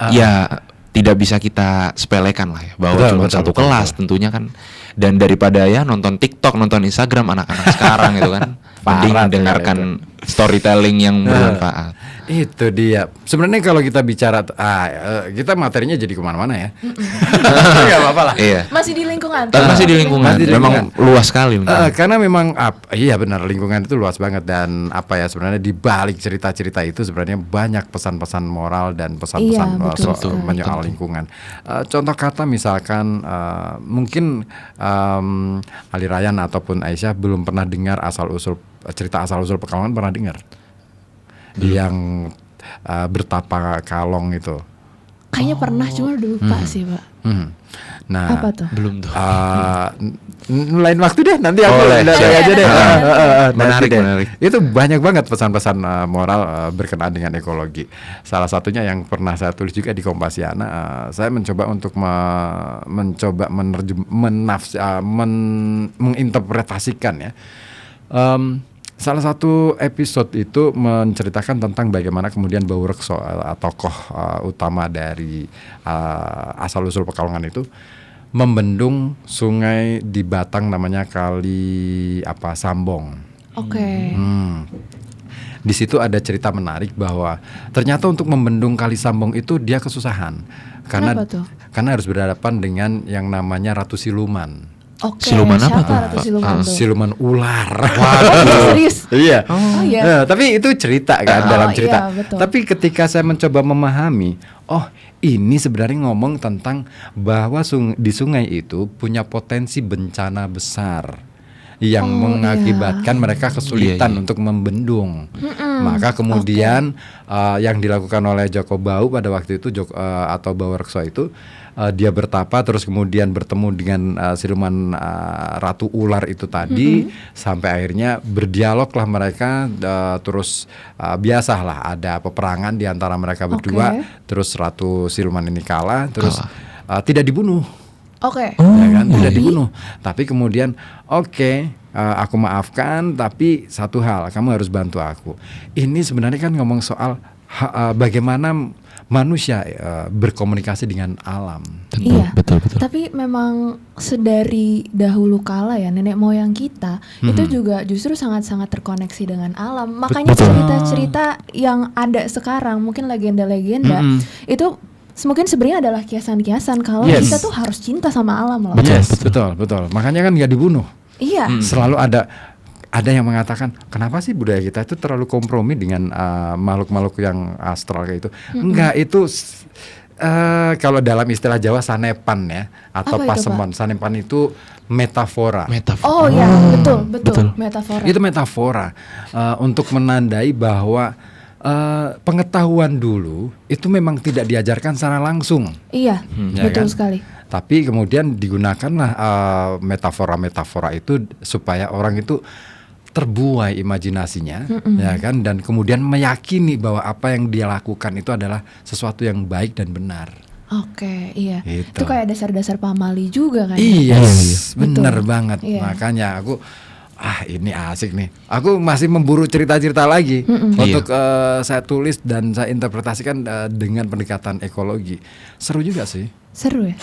tidak bisa kita sepelekan lah ya bahwa cuma satu kelas tentunya kan. Dan daripada nonton TikTok, nonton Instagram anak-anak sekarang itu kan, mending dengarkan storytelling yang bermanfaat. Itu dia. Sebenarnya kalau kita bicara, kita materinya jadi kemana-mana ya. Gak apa-apa lah. Iya. Masih di lingkungan. Masih di lingkungan. Memang luas sekali. Karena memang iya benar, lingkungan itu luas banget. Dan sebenarnya di balik cerita-cerita itu sebenarnya banyak pesan-pesan moral dan pesan-pesan menyoal lingkungan. Contoh kata misalkan mungkin Ali Ryan ataupun Aisyah belum pernah dengar cerita asal-usul Pekalongan, pernah dengar? yang bertapa kalong itu? Kayaknya pernah, cuma udah lupa sih, Pak. Nah, apa tuh? Belum tuh. Lain waktu deh, nanti aku aja deh. Menarik. Itu banyak banget pesan-pesan moral berkenaan dengan ekologi. Salah satunya yang pernah saya tulis juga di Kompasiana, saya mencoba untuk menginterpretasikan ya. Salah satu episode itu menceritakan tentang bagaimana kemudian Bau Rekso, tokoh utama dari asal-usul Pekalongan itu membendung sungai di Batang namanya Kali Sambong. Oke. Di situ ada cerita menarik bahwa ternyata untuk membendung Kali Sambong itu dia kesusahan karena harus berhadapan dengan yang namanya Ratu Siluman. Oke, siluman apa tuh? Ratu Siluman tuh? Siluman ular. Serius? Iya. Oh iya. Nah, tapi itu cerita kan dalam cerita. Iya, betul. Tapi ketika saya mencoba memahami, ini sebenarnya ngomong tentang bahwa di sungai itu punya potensi bencana besar yang mengakibatkan mereka kesulitan untuk membendung. Maka kemudian yang dilakukan oleh Joko Bau pada waktu itu atau Bau Rekso itu dia bertapa terus kemudian bertemu dengan siluman Ratu Ular itu tadi sampai akhirnya berdialoglah mereka terus biasalah ada peperangan di antara mereka berdua. Terus Ratu Siluman ini kalah terus tidak dibunuh. Ya kan, tidak dibunuh. Tapi kemudian aku maafkan, tapi satu hal, kamu harus bantu aku. Ini sebenarnya kan ngomong soal bagaimana manusia berkomunikasi dengan alam. Betul. Tapi memang sedari dahulu kala ya nenek moyang kita itu juga justru sangat-sangat terkoneksi dengan alam. Makanya cerita-cerita yang ada sekarang, mungkin legenda-legenda itu mungkin sebenarnya adalah kiasan-kiasan kalau kita tuh harus cinta sama alam loh. Betul. Makanya kan nggak dibunuh. Iya. Selalu ada yang mengatakan kenapa sih budaya kita itu terlalu kompromi dengan makhluk-makhluk yang astral kayak itu. Enggak, itu kalau dalam istilah Jawa sanepan ya atau pasemon. Sanepan itu metafora. Oh ya, betul. Metafora. Itu metafora untuk menandai bahwa pengetahuan dulu itu memang tidak diajarkan secara langsung. Iya, betul sekali. Tapi kemudian digunakanlah metafora-metafora itu supaya orang itu terbuai imajinasinya, ya kan, dan kemudian meyakini bahwa apa yang dia lakukan itu adalah sesuatu yang baik dan benar. Oke, iya. Gitu. Itu kayak dasar-dasar pamali juga kan? Iya, benar banget. Iya. Makanya aku ini asik nih. Aku masih memburu cerita-cerita lagi untuk saya tulis dan saya interpretasikan dengan pendekatan ekologi. Seru juga sih. Seru ya?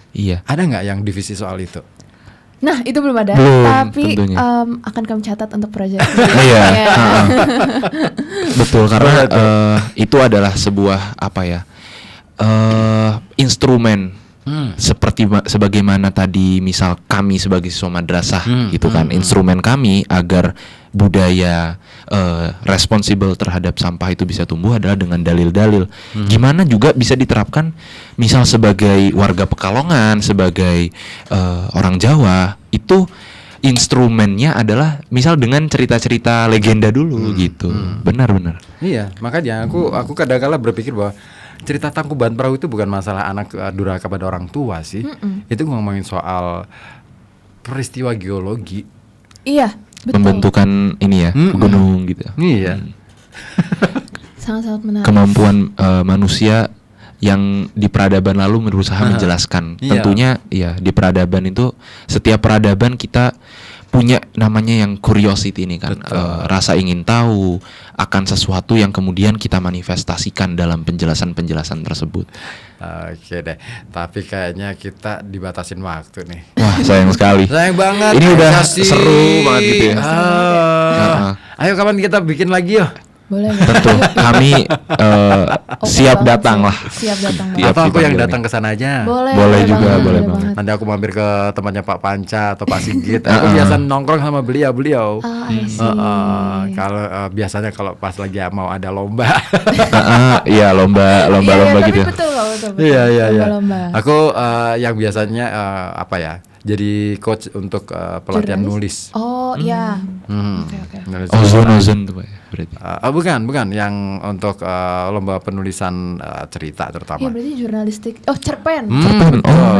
Iya. Ada nggak yang divisi soal itu? Nah itu belum ada. Tapi akan kami catat untuk proyek. Iya. Betul, karena itu adalah sebuah instrumen. Seperti sebagaimana tadi misal kami sebagai siswa madrasah gitu kan, instrumen kami agar budaya responsibel terhadap sampah itu bisa tumbuh adalah dengan dalil-dalil. Gimana juga bisa diterapkan misal sebagai warga Pekalongan, sebagai orang Jawa, itu instrumennya adalah misal dengan cerita-cerita legenda dulu gitu. Benar-benar. Iya, makanya aku kadang-kala berpikir bahwa cerita Tangkuban Perahu itu bukan masalah anak durhaka pada orang tua sih. Itu ngomongin soal peristiwa geologi. Iya, betul. Pembentukan ini ya, gunung gitu. Iya. Sangat-sangat menarik. Kemampuan manusia yang di peradaban lalu berusaha menjelaskan. Tentunya ya di peradaban itu, setiap peradaban kita punya namanya yang curiosity ini kan, rasa ingin tahu akan sesuatu yang kemudian kita manifestasikan dalam penjelasan-penjelasan tersebut. Oke deh, tapi kayaknya kita dibatasin waktu nih. Wah, sayang sekali. Sayang banget. Ini udah seru banget gitu ya. Ayo kapan kita bikin lagi yuk? Boleh. Tentu kami siap datang lah. Siap datang. Atau aku yang datang ke sana aja. Boleh juga, banget, boleh banget. Nanti aku mampir ke tempatnya Pak Panca atau Pak Sigit. Aku biasa nongkrong sama beliau. Kalau biasanya kalau pas lagi mau ada lomba. Iya, lomba gitu. Betul. Iya. Lomba. Aku yang biasanya jadi coach untuk pelatihan nulis. Oh iya. Oke. Ozon tuh Pak ya, berarti. Bukan yang untuk lomba penulisan cerita terutama. Iya berarti jurnalistik. Oh cerpen.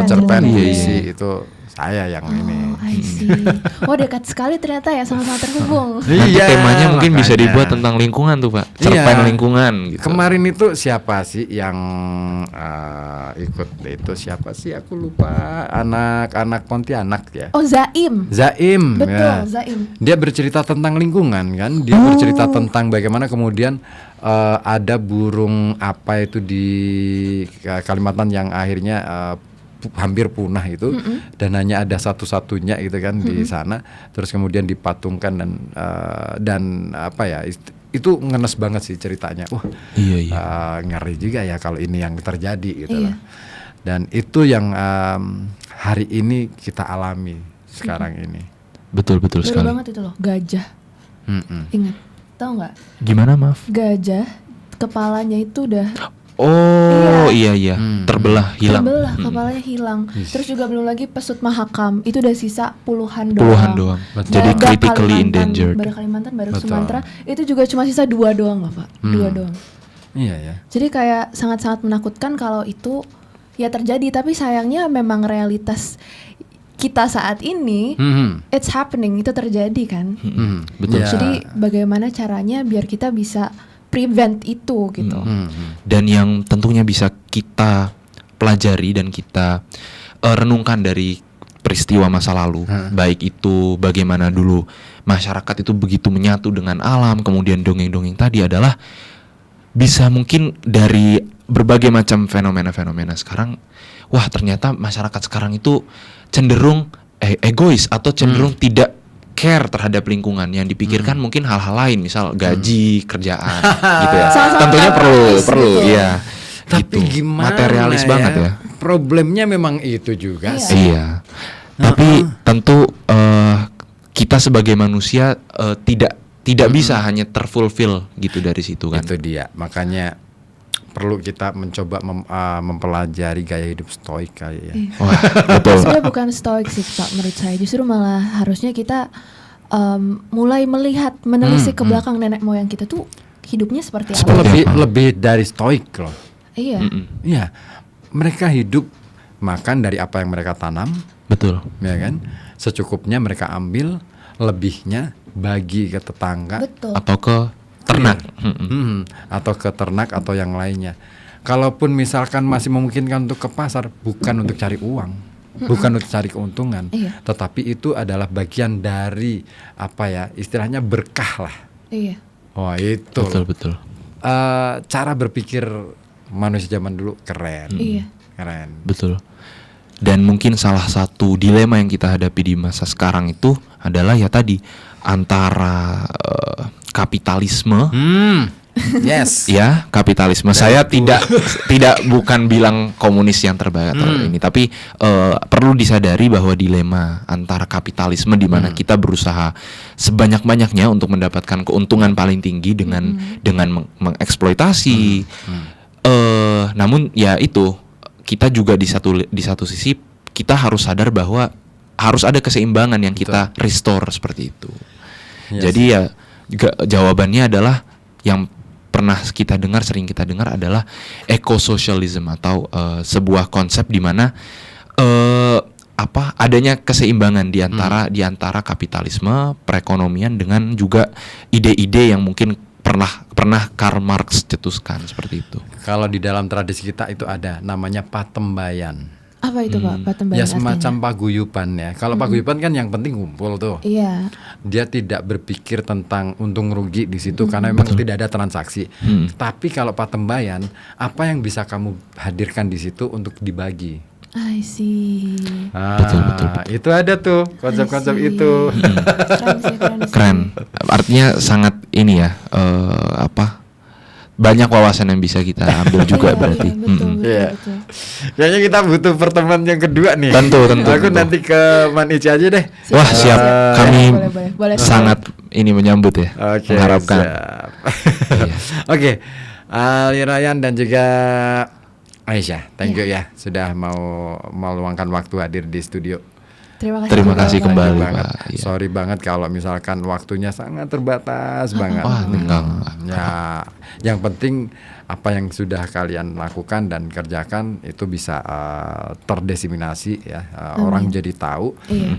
Cerpen puisi itu saya yang ini. I see. Oh dekat sekali ternyata ya, sama-sama terhubung. Nanti temanya mungkin bisa dibuat tentang lingkungan tuh Pak. Cerpen lingkungan gitu. Kemarin itu siapa sih yang ikut itu, siapa sih aku lupa, anak-anak Pontianak ya. Oh Zaim. Betul ya. Zaim. Dia bercerita tentang lingkungan kan. Dia bercerita tentang bagaimana kemudian ada burung apa itu di Kalimantan yang akhirnya hampir punah itu, dan hanya ada satu-satunya gitu kan di sana, terus kemudian dipatungkan dan apa ya, itu ngenes banget sih ceritanya. Ngeri juga ya kalau ini yang terjadi gitu loh. Dan itu yang hari ini kita alami sekarang ini. Betul sekali. Baru banget itu loh, gajah. Ingat, tahu nggak? Gimana maaf? Gajah kepalanya itu udah iya. Terbelah, hilang. Kepalanya hilang. Terus juga belum lagi pesut mahakam, itu udah sisa puluhan doang. Jadi critically endangered. Baru Kalimantan, baru Sumatera, itu juga cuma sisa 2 doang loh Pak. 2 doang. Iya ya. Jadi kayak sangat-sangat menakutkan kalau itu ya terjadi, tapi sayangnya memang realitas kita saat ini, it's happening, itu terjadi kan. Betul. Jadi bagaimana caranya biar kita bisa prevent itu gitu. Dan yang tentunya bisa kita pelajari dan kita renungkan dari peristiwa masa lalu, baik itu bagaimana dulu masyarakat itu begitu menyatu dengan alam, kemudian dongeng-dongeng tadi adalah bisa mungkin dari berbagai macam fenomena-fenomena sekarang. Wah ternyata masyarakat sekarang itu cenderung egois atau cenderung tidak care terhadap lingkungan. Yang dipikirkan mungkin hal-hal lain, misal gaji, kerjaan gitu ya. Tentunya perlu ya. Tapi gitu. Gimana materialis banget ya. Problemnya memang itu juga sih. Iya. Tapi tentu kita sebagai manusia tidak bisa hanya terfulfill gitu dari situ kan. Itu dia. Makanya perlu kita mencoba mempelajari gaya hidup stoik kali ya. Wah, betul. Sebenarnya bukan stoik sih Pak menurut saya. Justru malah harusnya kita mulai melihat, menelisik ke belakang nenek moyang kita tuh hidupnya seperti apa. Lebih dari stoik loh. Iya. Iya. Mereka hidup makan dari apa yang mereka tanam. Betul. Ya kan? Secukupnya mereka ambil, lebihnya bagi ke tetangga. Betul. Atau ke ternak. Atau ke ternak atau yang lainnya. Kalaupun misalkan masih memungkinkan untuk ke pasar, bukan untuk cari uang, bukan untuk cari keuntungan, tetapi itu adalah bagian dari apa ya, istilahnya berkah lah. Iya. Wah itu. Betul. Cara berpikir manusia zaman dulu keren. Iya. Keren. Betul. Dan mungkin salah satu dilema yang kita hadapi di masa sekarang itu adalah ya tadi antara kapitalisme. Yes. Ya, kapitalisme. Saya tidak bukan bilang komunis yang terbaik atau ini, tapi perlu disadari bahwa dilema antara kapitalisme di mana kita berusaha sebanyak-banyaknya untuk mendapatkan keuntungan paling tinggi dengan mengeksploitasi. Namun ya itu, kita juga di satu sisi kita harus sadar bahwa harus ada keseimbangan yang kita restore seperti itu. Jadi ya jawabannya adalah yang sering kita dengar adalah ekososialisme atau sebuah konsep di mana adanya keseimbangan di antara kapitalisme, perekonomian dengan juga ide-ide yang mungkin pernah Karl Marx cetuskan seperti itu. Kalau di dalam tradisi kita itu ada namanya patembayan. Apa itu Pak patembayan? Ya semacam paguyuban ya. Kalau paguyuban kan yang penting kumpul tuh. Iya. Dia tidak berpikir tentang untung rugi di situ karena memang tidak ada transaksi. Tapi kalau patembayan, apa yang bisa kamu hadirkan di situ untuk dibagi? I see. Betul. Itu ada tuh konsep-konsep itu. Keren. Artinya sangat ini ya, banyak wawasan yang bisa kita ambil juga berarti. Betul. Kayaknya kita butuh pertemuan yang kedua nih. Tentu. Aku nanti ke Man Ici aja deh. Wah siap. Kami boleh. sangat ini menyambut ya. Mengharapkan. Oke. Ali Ryan dan juga Aisyah, thank you ya sudah mau meluangkan waktu hadir di studio. Terima kasih kembali, banget. Pak. Iya. Sorry banget kalau misalkan waktunya sangat terbatas banget. Wah, enggak. Ya, yang penting apa yang sudah kalian lakukan dan kerjakan itu bisa terdiseminasi ya, orang jadi tahu.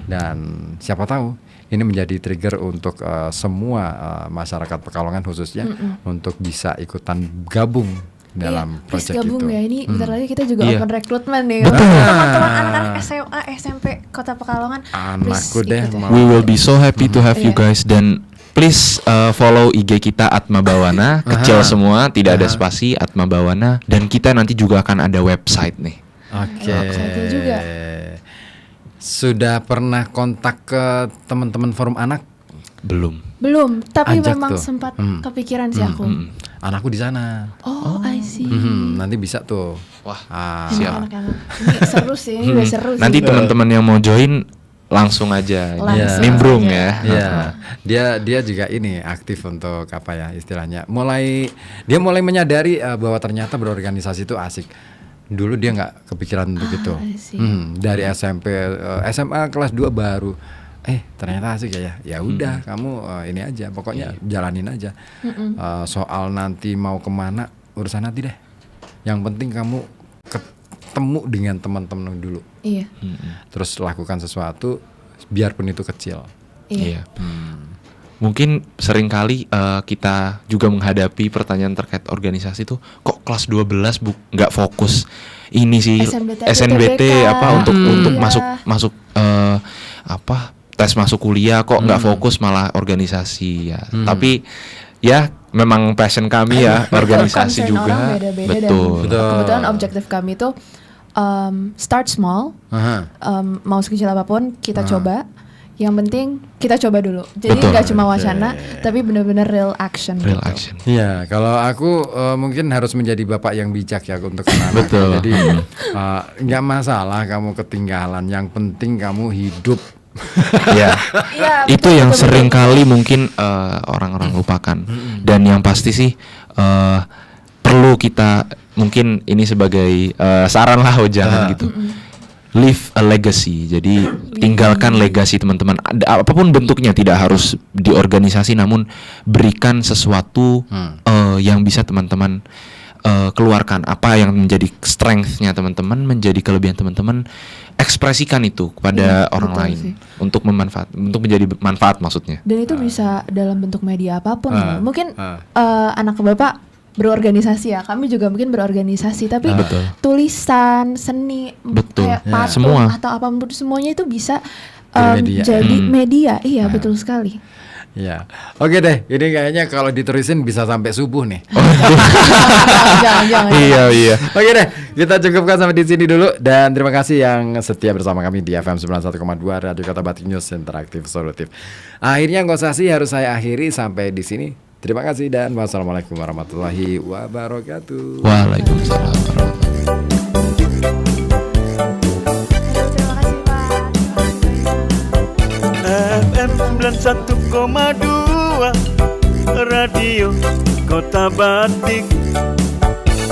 Dan siapa tahu ini menjadi trigger untuk semua masyarakat Pekalongan khususnya untuk bisa ikutan gabung dalam proyek gabung itu. ya, ini bentar lagi kita juga open rekrutmen nih. Betul. Teman-teman anak-anak SMA, SMP Kota Pekalongan. Anakku deh. We will be so happy to have you guys, dan please follow IG kita Atma Bawana, kecil semua, tidak ada spasi, Atma Bawana, dan kita nanti juga akan ada website nih. Oke. Website-nya juga. Sudah pernah kontak ke teman-teman forum anak? Belum, tapi Ajak memang tuh. sempat kepikiran sih aku. Anakku di sana. Oh, I see. Nanti bisa tuh. Wah, siap. Ini seru sih, ini udah seru sih. Nanti teman-teman yang mau join langsung aja nimbrung ya. Iya. Dia juga ini aktif untuk apa ya istilahnya. Dia mulai menyadari bahwa ternyata berorganisasi itu asik. Dulu dia nggak kepikiran untuk itu. Dari SMP, SMA kelas 2 baru. Ternyata asik ya. Ya udah, kamu ini aja. Pokoknya jalanin aja. Soal nanti mau kemana urusan nanti deh. Yang penting kamu ketemu dengan teman-teman dulu. Iya. Terus lakukan sesuatu, biarpun itu kecil. Iya. Mungkin seringkali kita juga menghadapi pertanyaan terkait organisasi tuh, kok kelas 12 nggak fokus ini sih SNBT apa untuk masuk apa tes masuk kuliah, kok nggak fokus malah organisasi ya. Tapi ya memang passion kami ya organisasi juga. Betul. Kebetulan objektif kami itu start small, mau sekecil apapun kita coba. Yang penting kita coba dulu. Jadi nggak cuma wacana, tapi benar-benar real action. Iya, kalau aku mungkin harus menjadi bapak yang bijak ya untuk anak-anak. Jadi nggak masalah kamu ketinggalan. Yang penting kamu hidup. Ya, itu yang sering kali mungkin orang-orang lupakan. Dan yang pasti sih perlu kita mungkin ini sebagai saran lah, jangan gitu. Leave a legacy. Jadi tinggalkan legasi teman-teman. Apapun bentuknya, tidak harus di organisasi, namun berikan sesuatu yang bisa teman-teman keluarkan. Apa yang menjadi strength-nya teman-teman, menjadi kelebihan teman-teman, ekspresikan itu kepada orang lain sih. Untuk menjadi manfaat maksudnya. Dan itu bisa dalam bentuk media apapun. Mungkin anak bapak berorganisasi ya, kami juga mungkin berorganisasi, tapi tulisan, seni, kayak patung atau apapun, semuanya itu bisa jadi media. Iya, betul sekali. Ya, oke deh. Ini kayaknya kalau diterusin bisa sampai subuh nih. Jangan. Iya. Oke deh, kita cukupkan sampai di sini dulu. Dan terima kasih yang setia bersama kami di FM 91,2 Radio Kota Batik, News Interaktif Solutif. Akhirnya ngosasi harus saya akhiri sampai di sini. Terima kasih dan wassalamualaikum warahmatullahi wabarakatuh. Waalaikumsalam. FM 91,2 Radio Kota Batik.